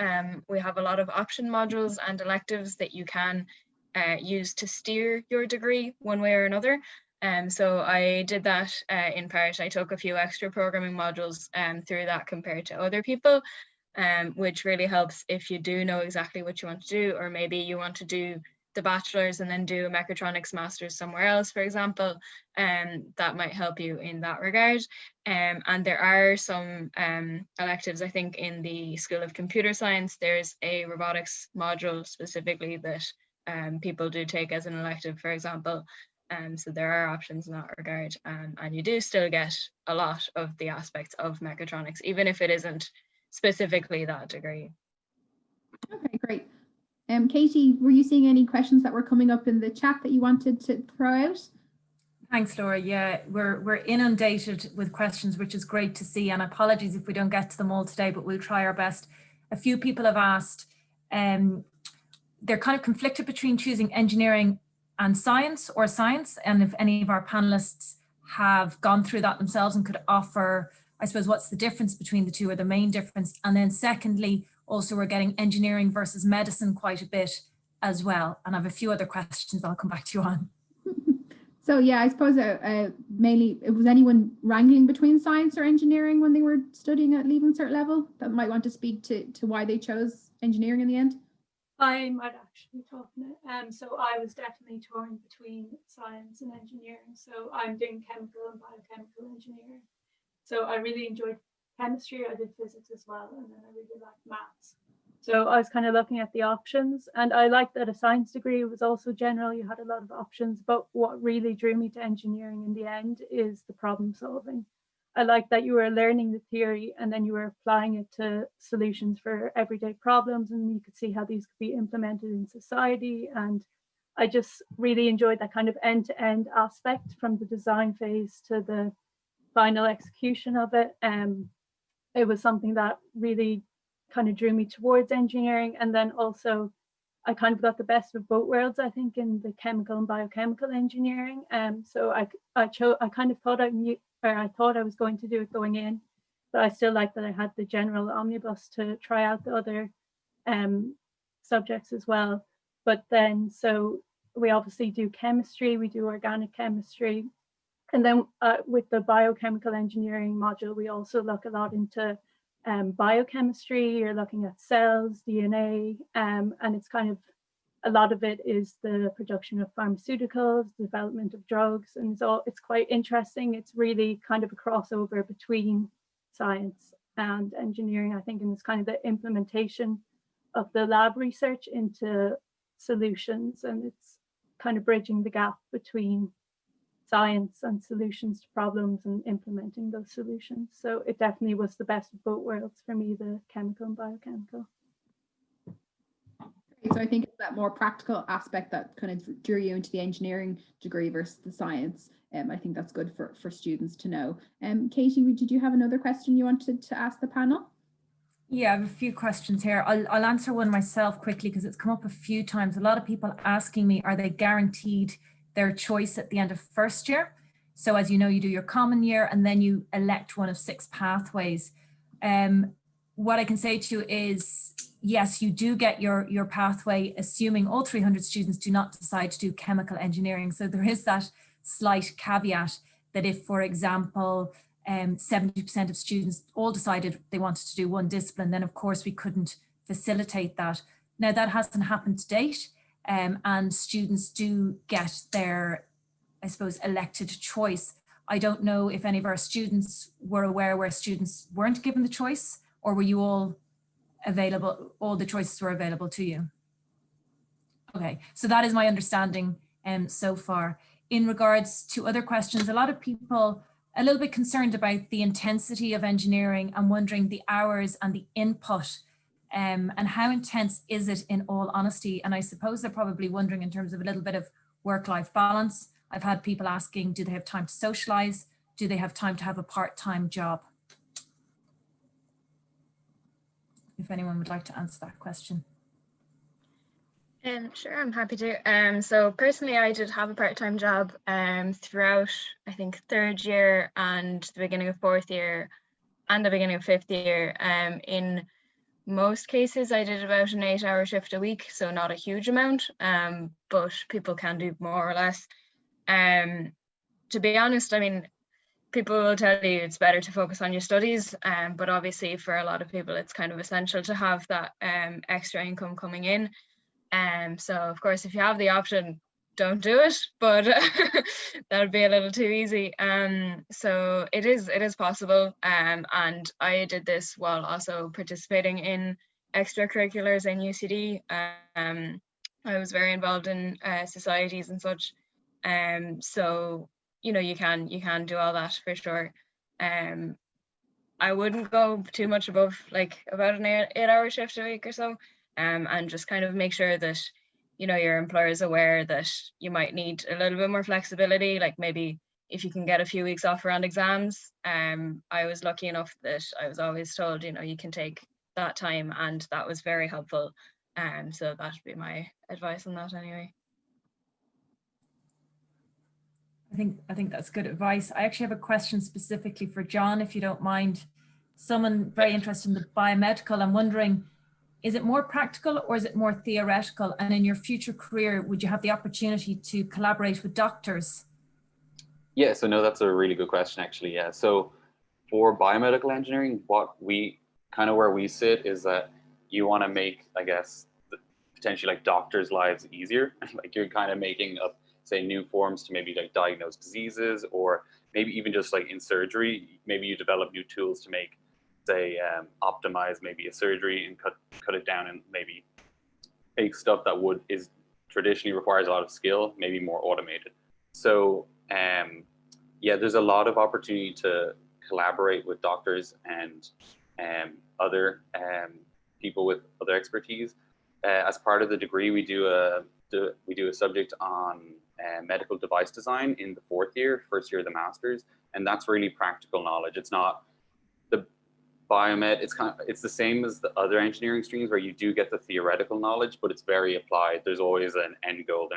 We have a lot of option modules and electives that you can use to steer your degree one way or another. So I did that in part. I took a few extra programming modules through that compared to other people, which really helps if you do know exactly what you want to do, or maybe you want to do the bachelor's and then do a mechatronics master's somewhere else, for example, that might help you in that regard. And there are some electives, I think, in the School of Computer Science. There's a robotics module specifically that people do take as an elective, for example. So there are options in that regard, and you do still get a lot of the aspects of mechatronics, even if it isn't specifically that degree. Okay, great. Katie, were you seeing any questions that were coming up in the chat that you wanted to throw out? Thanks, Laura. Yeah, we're inundated with questions, which is great to see. And apologies if we don't get to them all today, but we'll try our best. A few people have asked, they're kind of conflicted between choosing engineering and science, or science. And if any of our panelists have gone through that themselves and could offer, I suppose, what's the difference between the two, or the main difference? And then secondly, also we're getting engineering versus medicine quite a bit as well. And I have a few other questions I'll come back to you on. So yeah, I suppose mainly, was anyone wrangling between science or engineering when they were studying at Leaving Cert level that might want to speak to why they chose engineering in the end? I might actually talk on it. So I was definitely torn between science and engineering. So I'm doing chemical and biochemical engineering. So I really enjoyed chemistry. I did physics as well, and then I really liked maths. So I was kind of looking at the options, and I liked that a science degree was also general. You had a lot of options, but what really drew me to engineering in the end is the problem solving. I liked that you were learning the theory and then you were applying it to solutions for everyday problems, and you could see how these could be implemented in society. And I just really enjoyed that kind of end-to-end aspect from the design phase to the final execution of it. It was something that really kind of drew me towards engineering. And then also I kind of got the best of both worlds, I think, in the chemical and biochemical engineering. So I kind of thought I thought I was going to do it going in, but I still like that I had the general omnibus to try out the other subjects as well. But then, so we obviously do chemistry, we do organic chemistry. And then with the biochemical engineering module, we also look a lot into biochemistry. You're looking at cells, DNA, and it's kind of, a lot of it is the production of pharmaceuticals, development of drugs, and so it's quite interesting. It's really kind of a crossover between science and engineering, I think, and it's kind of the implementation of the lab research into solutions, and it's kind of bridging the gap between science and solutions to problems and implementing those solutions. So it definitely was the best of both worlds for me, the chemical and biochemical. So I think it's that more practical aspect that kind of drew you into the engineering degree versus the science. I think that's good for students to know. Katie, did you have another question you wanted to ask the panel? Yeah, I have a few questions here. I'll answer one myself quickly because it's come up a few times. A lot of people asking me, are they guaranteed their choice at the end of first year? So as you know, you do your common year and then you elect one of 6 pathways. What I can say to you is, yes, you do get your pathway, assuming all 300 students do not decide to do chemical engineering. So there is that slight caveat that if, for example, 70% of students all decided they wanted to do one discipline, then of course we couldn't facilitate that. Now that hasn't happened to date, and students do get their, I suppose, elected choice. I don't know if any of our students were aware where students weren't given the choice, or were you all available, all the choices were available to you? Okay, so that is my understanding so far. In regards to other questions, a lot of people a little bit concerned about the intensity of engineering and wondering the hours and the input, and how intense is it in all honesty. And I suppose they're probably wondering in terms of a little bit of work-life balance. I've had people asking, do they have time to socialize? Do they have time to have a part-time job? If anyone would like to answer that question. Sure, I'm happy to. So personally, I did have a part-time job throughout, I think, 3rd year and the beginning of 4th year and the beginning of 5th year. In most cases, I did about an 8-hour shift a week, so not a huge amount, but people can do more or less. To be honest, I mean, people will tell you it's better to focus on your studies, but obviously for a lot of people, it's kind of essential to have that extra income coming in. So of course, if you have the option, don't do it, but that would be a little too easy. So it is possible, and I did this while also participating in extracurriculars in UCD. I was very involved in societies and such, so you know, you can do all that for sure. I wouldn't go too much above like about an 8-hour shift a week or so, and just kind of make sure that, you know, your employer is aware that you might need a little bit more flexibility, like maybe if you can get a few weeks off around exams. I was lucky enough that I was always told, you know, you can take that time, and that was very helpful. So that would be my advice on that anyway. I think that's good advice. I actually have a question specifically for John, if you don't mind. Someone very interested in the biomedical. I'm wondering, Is it more practical or is it more theoretical? And in your future career, would you have the opportunity to collaborate with doctors? Yeah, so no, that's a really good question, actually. Yeah, so for biomedical engineering, what we where we sit is that you want to make, I guess, potentially like doctors' lives easier. Like you're kind of making up, say, new forms to maybe like diagnose diseases, or maybe even just like in surgery, maybe you develop new tools to make, say, optimize maybe a surgery and cut it down, and maybe make stuff that traditionally requires a lot of skill, maybe more automated. So yeah, there's a lot of opportunity to collaborate with doctors and other people with other expertise. As part of the degree, we do a subject on medical device design in the first year of the master's, and that's really practical knowledge. It's not the biomed. It's the same as the other engineering streams where you do get the theoretical knowledge, but it's very applied. There's always an end goal.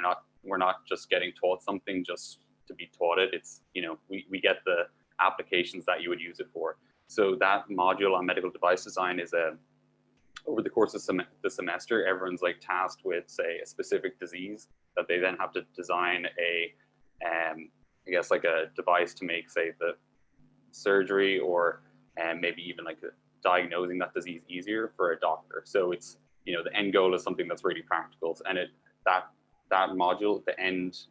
We're not just getting taught something just to be taught it. It's, we get the applications that you would use it for. So that module on medical device design is over the course of the semester, everyone's like tasked with, say, a specific disease that they then have to design I guess like a device to make, say, the surgery, or maybe even like diagnosing that disease easier for a doctor. So it's, the end goal is something that's really practical, and that module,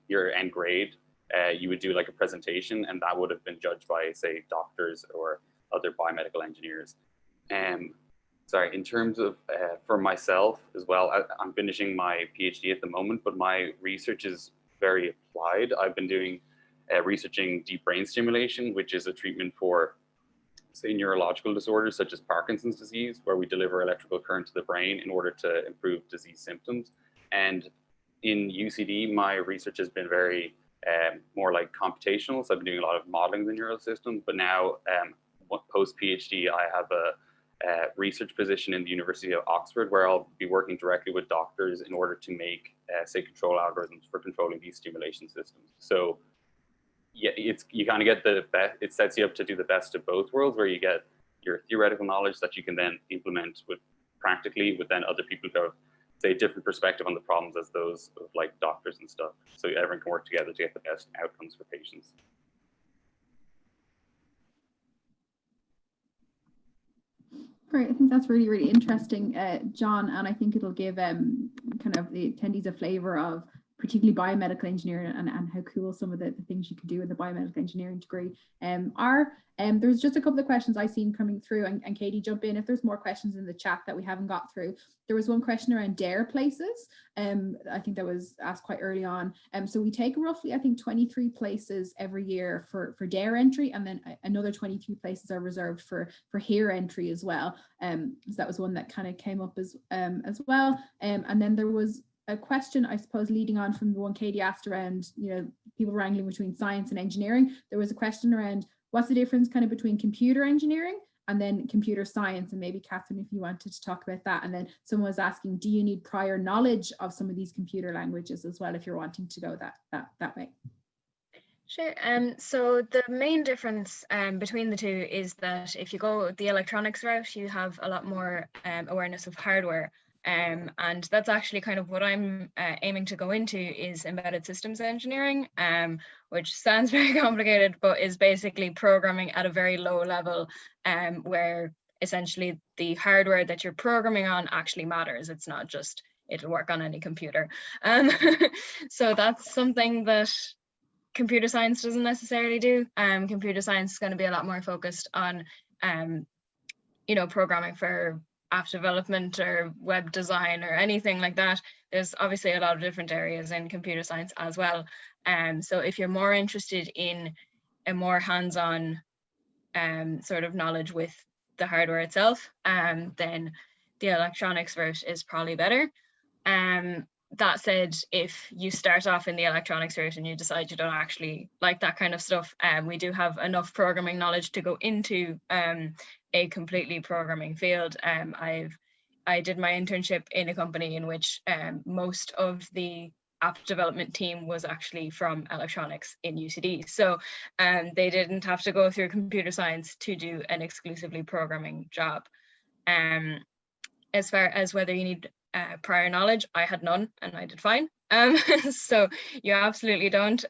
your end grade, you would do like a presentation, and that would have been judged by, say, doctors or other biomedical engineers. Sorry, in terms of for myself as well, I'm finishing my PhD at the moment, but my research is very applied. I've been doing researching deep brain stimulation, which is a treatment for, say, neurological disorders such as Parkinson's disease, where we deliver electrical current to the brain in order to improve disease symptoms. And in UCD, my research has been very more like computational. So I've been doing a lot of modeling the neural system, but now post PhD, I have a research position in the University of Oxford, where I'll be working directly with doctors in order to make, say, control algorithms for controlling these stimulation systems. So yeah, you kind of get the best. It sets you up to do the best of both worlds, where you get your theoretical knowledge that you can then implement practically with then other people who have, say, a different perspective on the problems as those of like doctors and stuff. So everyone can work together to get the best outcomes for patients. Great, I think that's really, really interesting, John, and I think it'll give kind of the attendees a flavour of particularly biomedical engineering and how cool some of the things you could do in the biomedical engineering degree are. There's just a couple of questions I've seen coming through, and Katie, jump in if there's more questions in the chat that we haven't got through. There was one question around DARE places. I think that was asked quite early on. So we take roughly, I think, 23 places every year for DARE entry, and then another 22 places are reserved for HERE entry as well. So that was one that kind of came up as well. And then there was a question, I suppose, leading on from the one Katie asked around, people wrangling between science and engineering. There was a question around what's the difference kind of between computer engineering and then computer science, and maybe Catherine, if you wanted to talk about that. And then someone was asking, do you need prior knowledge of some of these computer languages as well if you're wanting to go that way? Sure. So the main difference between the two is that if you go the electronics route, you have a lot more awareness of hardware. And that's actually kind of what I'm aiming to go into, is embedded systems engineering, which sounds very complicated, but is basically programming at a very low level, where essentially the hardware that you're programming on actually matters. It's not just it'll work on any computer. So that's something that computer science doesn't necessarily do. Computer science is going to be a lot more focused on, programming for app development or web design or anything like that. There's obviously a lot of different areas in computer science as well. So if you're more interested in a more hands-on sort of knowledge with the hardware itself, then the electronics route is probably better. That said, if you start off in the electronics route and you decide you don't actually like that kind of stuff, we do have enough programming knowledge to go into a completely programming field. I did my internship in a company in which most of the app development team was actually from electronics in UCD. So they didn't have to go through computer science to do an exclusively programming job. as far as whether you need prior knowledge, I had none and I did fine. So you absolutely don't.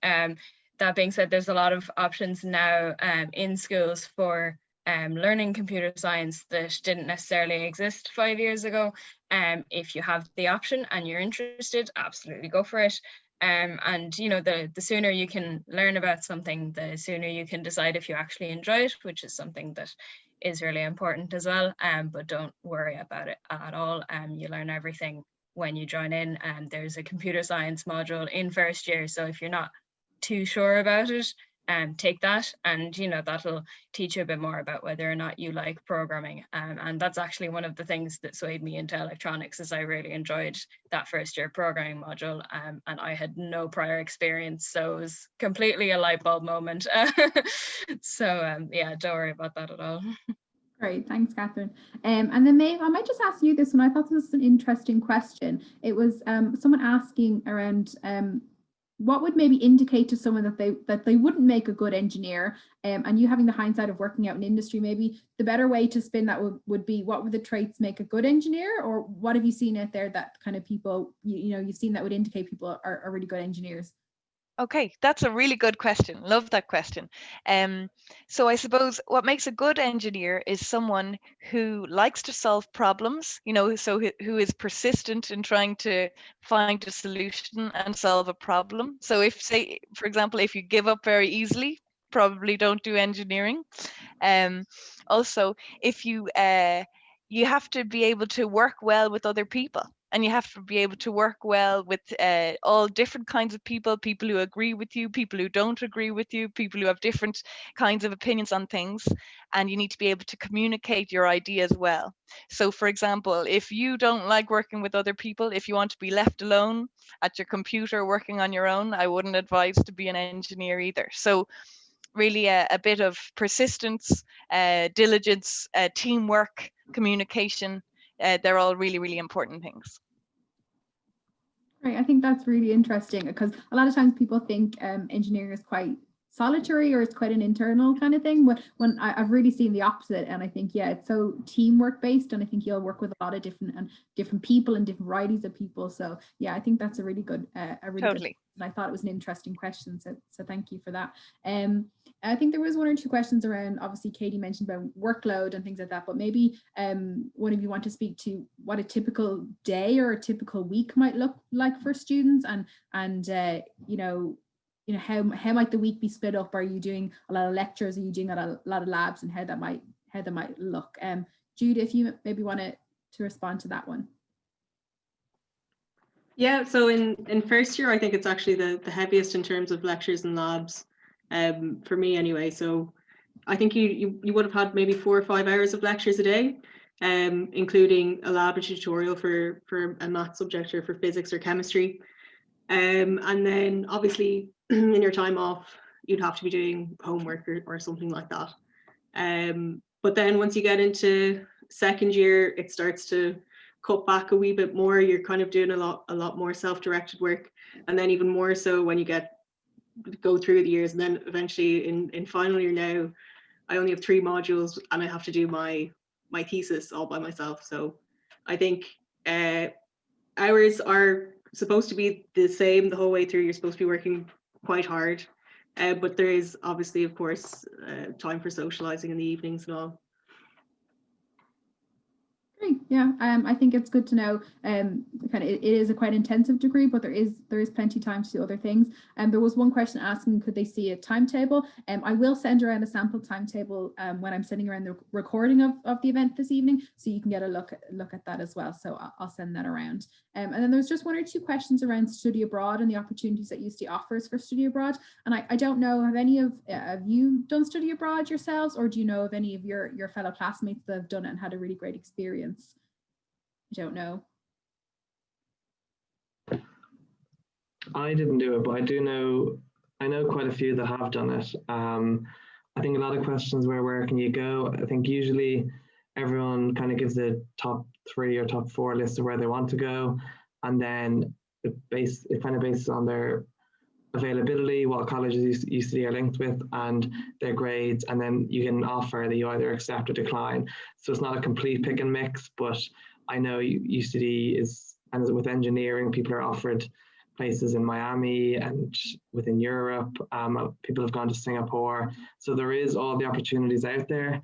That being said, there's a lot of options now in schools for learning computer science that didn't necessarily exist 5 years ago. If you have the option and you're interested, absolutely go for it. And you know, the sooner you can learn about something, the sooner you can decide if you actually enjoy it, which is something that is really important as well. But don't worry about it at all. You learn everything when you join in, and there's a computer science module in first year. So if you're not too sure about it, take that, and you know, that'll teach you a bit more about whether or not you like programming. And that's actually one of the things that swayed me into electronics, is I really enjoyed that first year programming module, and I had no prior experience, so it was completely a light bulb moment. So yeah, don't worry about that at all. Great, thanks, Catherine. And then Maeve, I might just ask you this one. I thought this was an interesting question. It was someone asking around what would maybe indicate to someone that they wouldn't make a good engineer, and you having the hindsight of working out in industry, maybe the better way to spin that would be, what would the traits make a good engineer, or what have you seen out there that kind of people, you know, you've seen that would indicate people are really good engineers? Okay, that's a really good question. Love that question. So I suppose what makes a good engineer is someone who likes to solve problems, you know, so who is persistent in trying to find a solution and solve a problem. So if, say, for example, if you give up very easily, probably don't do engineering. Also, if you have to be able to work well with other people. And you have to be able to work well with all different kinds of people who agree with you, people who don't agree with you, people who have different kinds of opinions on things. And you need to be able to communicate your ideas well. So for example, if you don't like working with other people, if you want to be left alone at your computer working on your own, I wouldn't advise to be an engineer either. So really a bit of persistence, diligence, teamwork, communication, they're all really, really important things. Right, I think that's really interesting, because a lot of times people think engineering is quite solitary, or it's quite an internal kind of thing, when I've really seen the opposite. And I think, yeah, it's so teamwork based, and I think you'll work with a lot of different people and different varieties of people. So yeah, I think that's a really good Totally. good, and I thought it was an interesting question, so thank you for that. I think there was one or two questions around, obviously Katie mentioned about workload and things like that, but maybe one of you want to speak to what a typical day or a typical week might look like for students, and you know, how might the week be split up? Are you doing a lot of lectures? Are you doing a lot of labs, and how that might look? Jude, if you maybe want to respond to that one. Yeah, so in first year, I think it's actually the heaviest in terms of lectures and labs, for me anyway. So I think you would have had maybe 4 or 5 hours of lectures a day, including a lab or tutorial for a math subject or for physics or chemistry. And then obviously in your time off, you'd have to be doing homework or something like that. But then once you get into second year, it starts to cut back a wee bit more. You're kind of doing a lot more self-directed work, and then even more so when you go through the years. And then eventually in final year now, I only have 3 modules and I have to do my thesis all by myself. So I think hours are supposed to be the same the whole way through. You're supposed to be working quite hard, but there is obviously, of course, time for socializing in the evenings and all. Great, yeah, I think it's good to know. Kind of, it is a quite intensive degree, but there is plenty of time to do other things. And there was one question asking, could they see a timetable? I will send around a sample timetable when I'm sending around the recording of the event this evening, so you can get a look at that as well. So I'll send that around. And then there's just 1 or 2 questions around study abroad and the opportunities that UCD offers for study abroad. And I don't know, have any of you done study abroad yourselves, or do you know of any of your fellow classmates that have done it and had a really great experience? I don't know. I didn't do it, but I know quite a few that have done it. I think a lot of questions were, where can you go? I think usually everyone kind of gives the top 3 or top 4 list of where they want to go, and then it kind of bases on their availability, what colleges UCD are linked with, and their grades, and then you get an offer that you either accept or decline. So it's not a complete pick and mix, but I know UCD is, and with engineering, people are offered places in Miami and within Europe. People have gone to Singapore. So there is all the opportunities out there.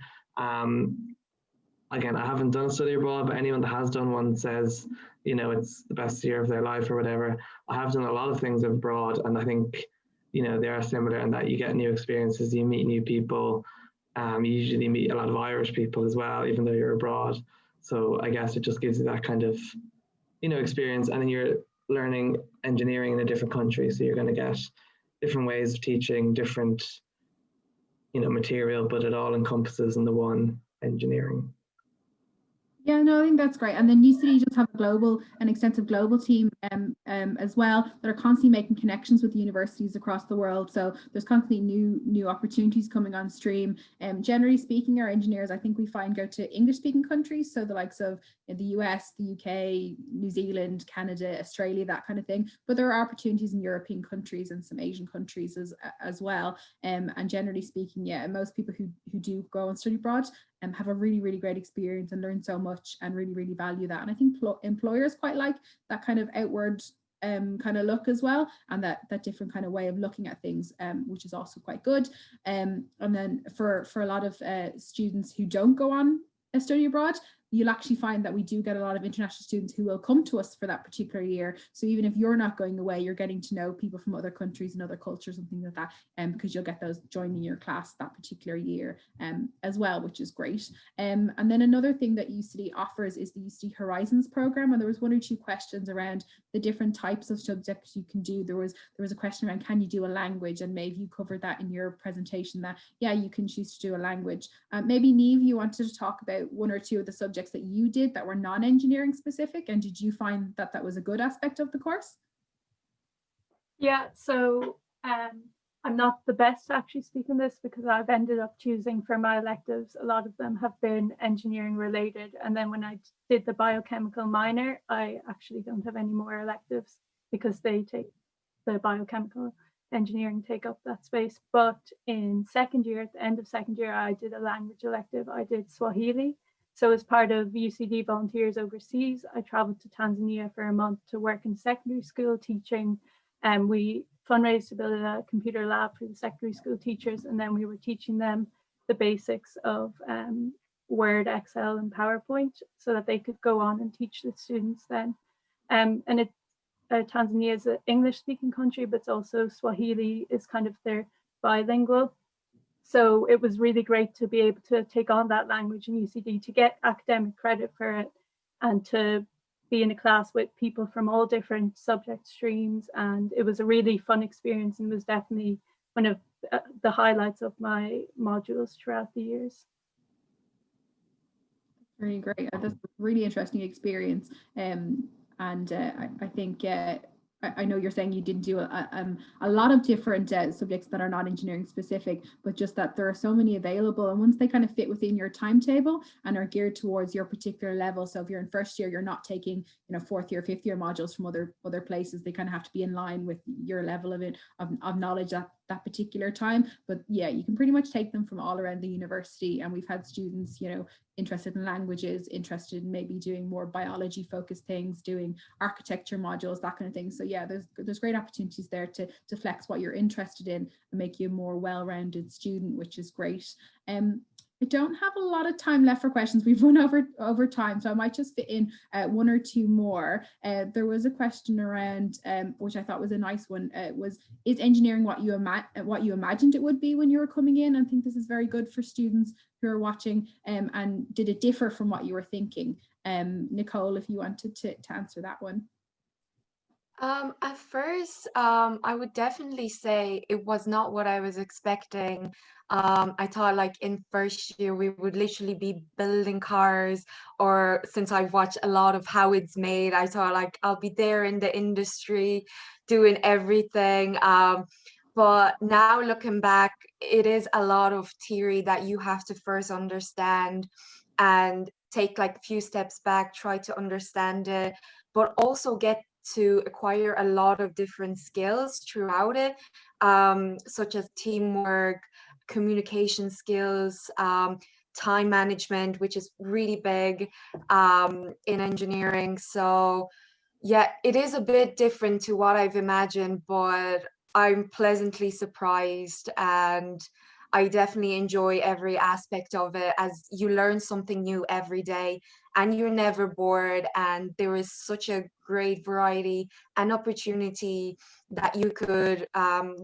Again, I haven't done a study abroad, but anyone that has done one says, you know, it's the best year of their life or whatever. I have done a lot of things abroad, and I think, you know, they are similar in that you get new experiences, you meet new people. You usually meet a lot of Irish people as well, even though you're abroad. So I guess it just gives you that kind of, you know, experience, and then you're learning engineering in a different country. So you're going to get different ways of teaching, different, you know, material, but it all encompasses in the one engineering. Yeah, no, I think that's great. And then UCD just have an extensive global team as well that are constantly making connections with universities across the world. So there's constantly new opportunities coming on stream. Generally speaking, our engineers, I think we find, go to English-speaking countries, so the likes of the US, the UK, New Zealand, Canada, Australia, that kind of thing. But there are opportunities in European countries and some Asian countries as well. And generally speaking, yeah, most people who do go and study abroad have a really, really great experience and learn so much and really, really value that. And I think employers quite like that kind of outward kind of look as well, and that different kind of way of looking at things, which is also quite good. And then for a lot of students who don't go on a study abroad, you'll actually find that we do get a lot of international students who will come to us for that particular year. So even if you're not going away, you're getting to know people from other countries and other cultures and things like that, because you'll get those joining your class that particular year as well, which is great. And then another thing that UCD offers is the UCD Horizons program. And there was one or two questions around the different types of subjects you can do. There was a question around, can you do a language? And Maeve, you covered that in your presentation, that yeah, you can choose to do a language. Maybe Maeve, you wanted to talk about one or two of the subjects that you did that were non-engineering specific, and did you find that that was a good aspect of the course? Yeah, so I'm not the best at actually speaking this, because I've ended up choosing for my electives, a lot of them have been engineering related, and then when I did the biochemical minor, I actually don't have any more electives because they take the biochemical engineering take up that space. But in second year, at the end of second year, I did a language elective. I did Swahili. So as part of UCD Volunteers Overseas, I traveled to Tanzania for a month to work in secondary school teaching. And we fundraised to build a computer lab for the secondary school teachers. And then we were teaching them the basics of Word, Excel, and PowerPoint so that they could go on and teach the students then. Tanzania is an English-speaking country, but it's also Swahili is kind of their bilingual. So it was really great to be able to take on that language in UCD, to get academic credit for it, and to be in a class with people from all different subject streams. And it was a really fun experience, and was definitely one of the highlights of my modules throughout the years. Very great. That's a really interesting experience. I think I know you're saying you didn't do a lot of different subjects that are not engineering specific, but just that there are so many available, and once they kind of fit within your timetable and are geared towards your particular level. So if you're in first year, you're not taking, you know, fourth year, fifth year modules from other places. They kind of have to be in line with your level of knowledge at that particular time. But yeah, you can pretty much take them from all around the university. And we've had students, you know, interested in languages, interested in maybe doing more biology focused things, doing architecture modules, that kind of thing. So yeah, there's great opportunities there to flex what you're interested in and make you a more well-rounded student, which is great. I don't have a lot of time left for questions. We've run over time, so I might just fit in one or two more. There was a question around, which I thought was a nice one, is engineering what you imagined it would be when you were coming in? I think this is very good for students who are watching, and did it differ from what you were thinking? Nicole, if you wanted to answer that one. At first, I would definitely say it was not what I was expecting. I thought like in first year we would literally be building cars, or since I've watched a lot of how it's made, I thought like I'll be there in the industry doing everything. But now looking back, it is a lot of theory that you have to first understand and take like a few steps back, try to understand it, but also get to acquire a lot of different skills throughout it, such as teamwork, communication skills, time management, which is really big in engineering. So yeah, it is a bit different to what I've imagined, but I'm pleasantly surprised, and I definitely enjoy every aspect of it, as you learn something new every day and you're never bored, and there is such a great variety and opportunity that you could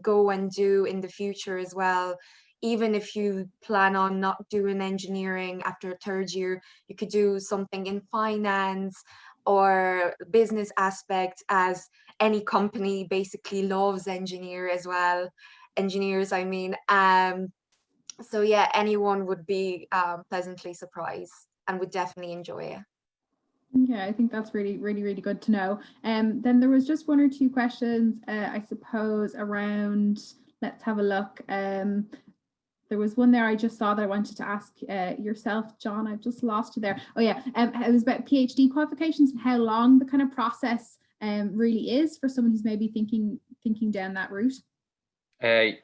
go and do in the future as well. Even if you plan on not doing engineering after third year, you could do something in finance or business aspect, as any company basically loves engineers, I mean. So yeah, anyone would be pleasantly surprised and would definitely enjoy it. Yeah, I think that's really good to know. Then there was just one or two questions, I suppose, around, let's have a look. There was one there I just saw that I wanted to ask yourself, John. I've just lost you there. Oh yeah, it was about PhD qualifications and how long the kind of process really is for someone who's maybe thinking down that route.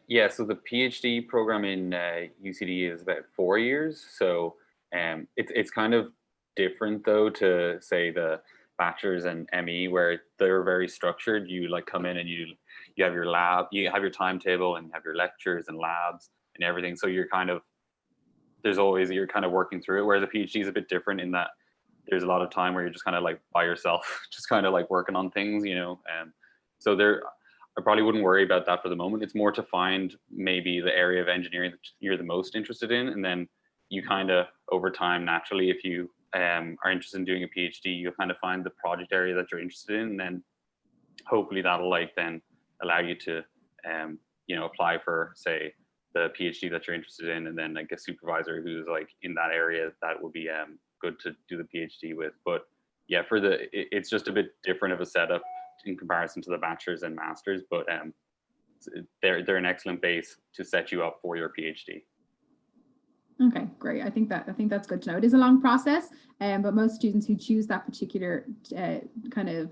Yeah, so the PhD program in UCD is about 4 years. So it's kind of different though to say the bachelor's and ME, where they're very structured. You like come in and you have your lab, you have your timetable, and you have your lectures and labs and everything. So you're kind of, you're kind of working through it. Whereas a PhD is a bit different in that there's a lot of time where you're just kind of like by yourself, just kind of like working on things, you know. So I probably wouldn't worry about that for the moment. It's more to find maybe the area of engineering that you're the most interested in, and then you kind of over time, naturally, if you are interested in doing a PhD, you'll kind of find the project area that you're interested in, and then hopefully that'll like then allow you to you know, apply for, say, the PhD that you're interested in, and then like a supervisor who's like in that area that would be good to do the PhD with. But yeah, for it's just a bit different of a setup in comparison to the bachelor's and master's, but they're an excellent base to set you up for your PhD. Okay, great. I think that's good to know. It is a long process, but most students who choose that particular kind of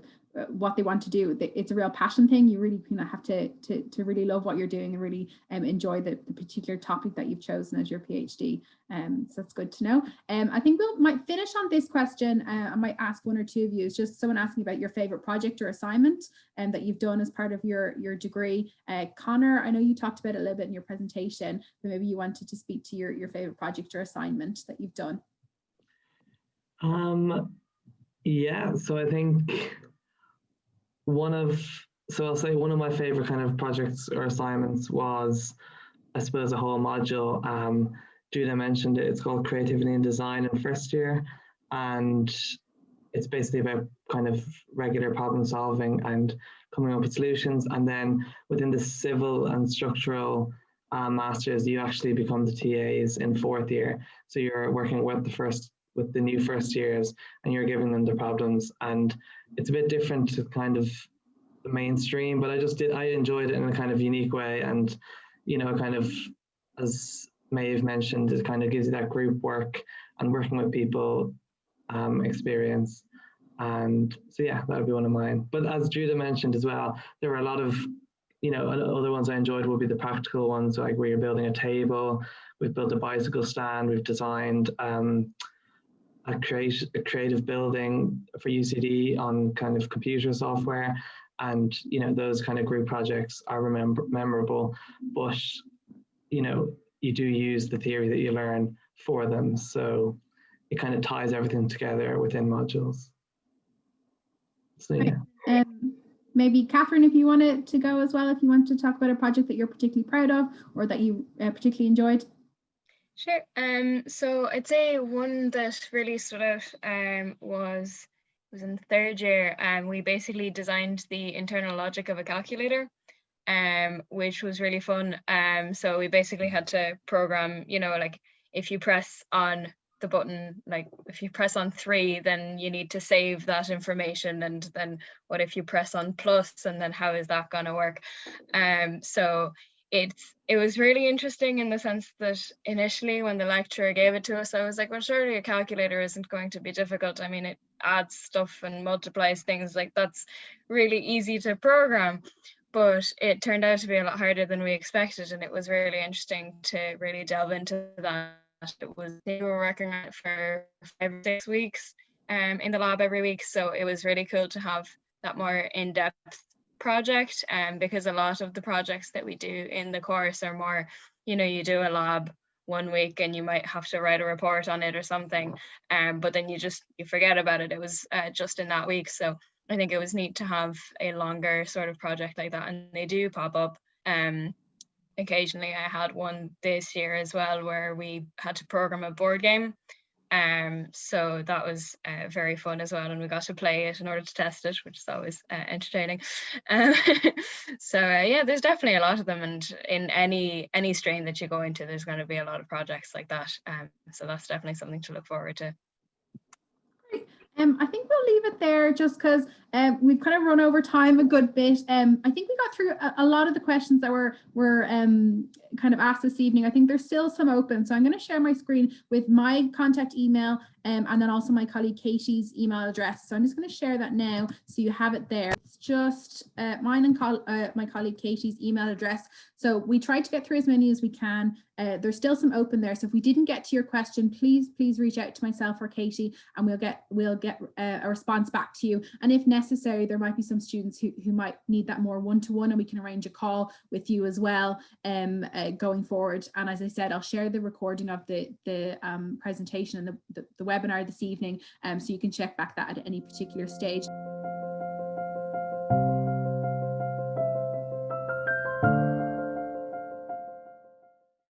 what they want to do, it's a real passion thing. You really have to really love what you're doing and really enjoy the particular topic that you've chosen as your PhD. So that's good to know. I think we might finish on this question. I might ask one or two of you. It's just someone asking about your favorite project or assignment that you've done as part of your degree. Conor, I know you talked about it a little bit in your presentation, but maybe you wanted to speak to your favorite project or assignment that you've done. Yeah, so I think I'll say one of my favorite kind of projects or assignments was, I suppose, a whole module. Judah mentioned it. It's called Creativity and Design in first year, and it's basically about kind of regular problem solving and coming up with solutions. And then within the civil and structural masters, you actually become the TAs in fourth year. So you're working with the new first years, and you're giving them the problems. And it's a bit different to kind of the mainstream, but I enjoyed it in a kind of unique way. And, you know, kind of, as Maeve mentioned, it kind of gives you that group work and working with people experience. And so, yeah, that would be one of mine. But as Judah mentioned as well, there were a lot of, you know, other ones I enjoyed would be the practical ones, like where you're building a table, we've built a bicycle stand, we've designed a creative building for UCD on kind of computer software. And, you know, those kind of group projects are memorable, but, you know, you do use the theory that you learn for them. So it kind of ties everything together within modules. So, yeah. Maybe Catherine, if you wanted to go as well, if you want to talk about a project that you're particularly proud of or that you particularly enjoyed. Sure. So I'd say one that really stood out was in third year, and we basically designed the internal logic of a calculator, which was really fun. So we basically had to program, you know, like if you press on the button, like if you press on 3, then you need to save that information, and then what if you press on plus, and then how is that going to work? So it was really interesting in the sense that initially when the lecturer gave it to us, I was like, well, surely a calculator isn't going to be difficult. I mean, adds stuff and multiplies things, like that's really easy to program. But it turned out to be a lot harder than we expected, and it was really interesting to really delve into that. We were working on it for 5 or 6 weeks in the lab every week, so it was really cool to have that more in-depth project, because a lot of the projects that we do in the course are more, you know, you do a lab 1 week and you might have to write a report on it or something, but then you forget about it. It was just in that week, so I think it was neat to have a longer sort of project like that, and they do pop up. Occasionally, I had one this year as well where we had to program a board game. So that was very fun as well, and we got to play it in order to test it, which is always entertaining. So yeah, there's definitely a lot of them, and in any stream that you go into, there's going to be a lot of projects like that. So that's definitely something to look forward to. I think we'll leave it there just because we've kind of run over time a good bit. I think we got through a lot of the questions that were kind of asked this evening. I think there's still some open. So I'm going to share my screen with my contact email and then also my colleague Katie's email address. So I'm just going to share that now so you have it there. It's just mine and my colleague Katie's email address. So we tried to get through as many as we can. There's still some open there. So if we didn't get to your question, please reach out to myself or Katie, and we'll get a response back to you. And if necessary, there might be some students who might need that more one-to-one, and we can arrange a call with you as well going forward. And as I said, I'll share the recording of the presentation and the webinar this evening, so you can check back that at any particular stage.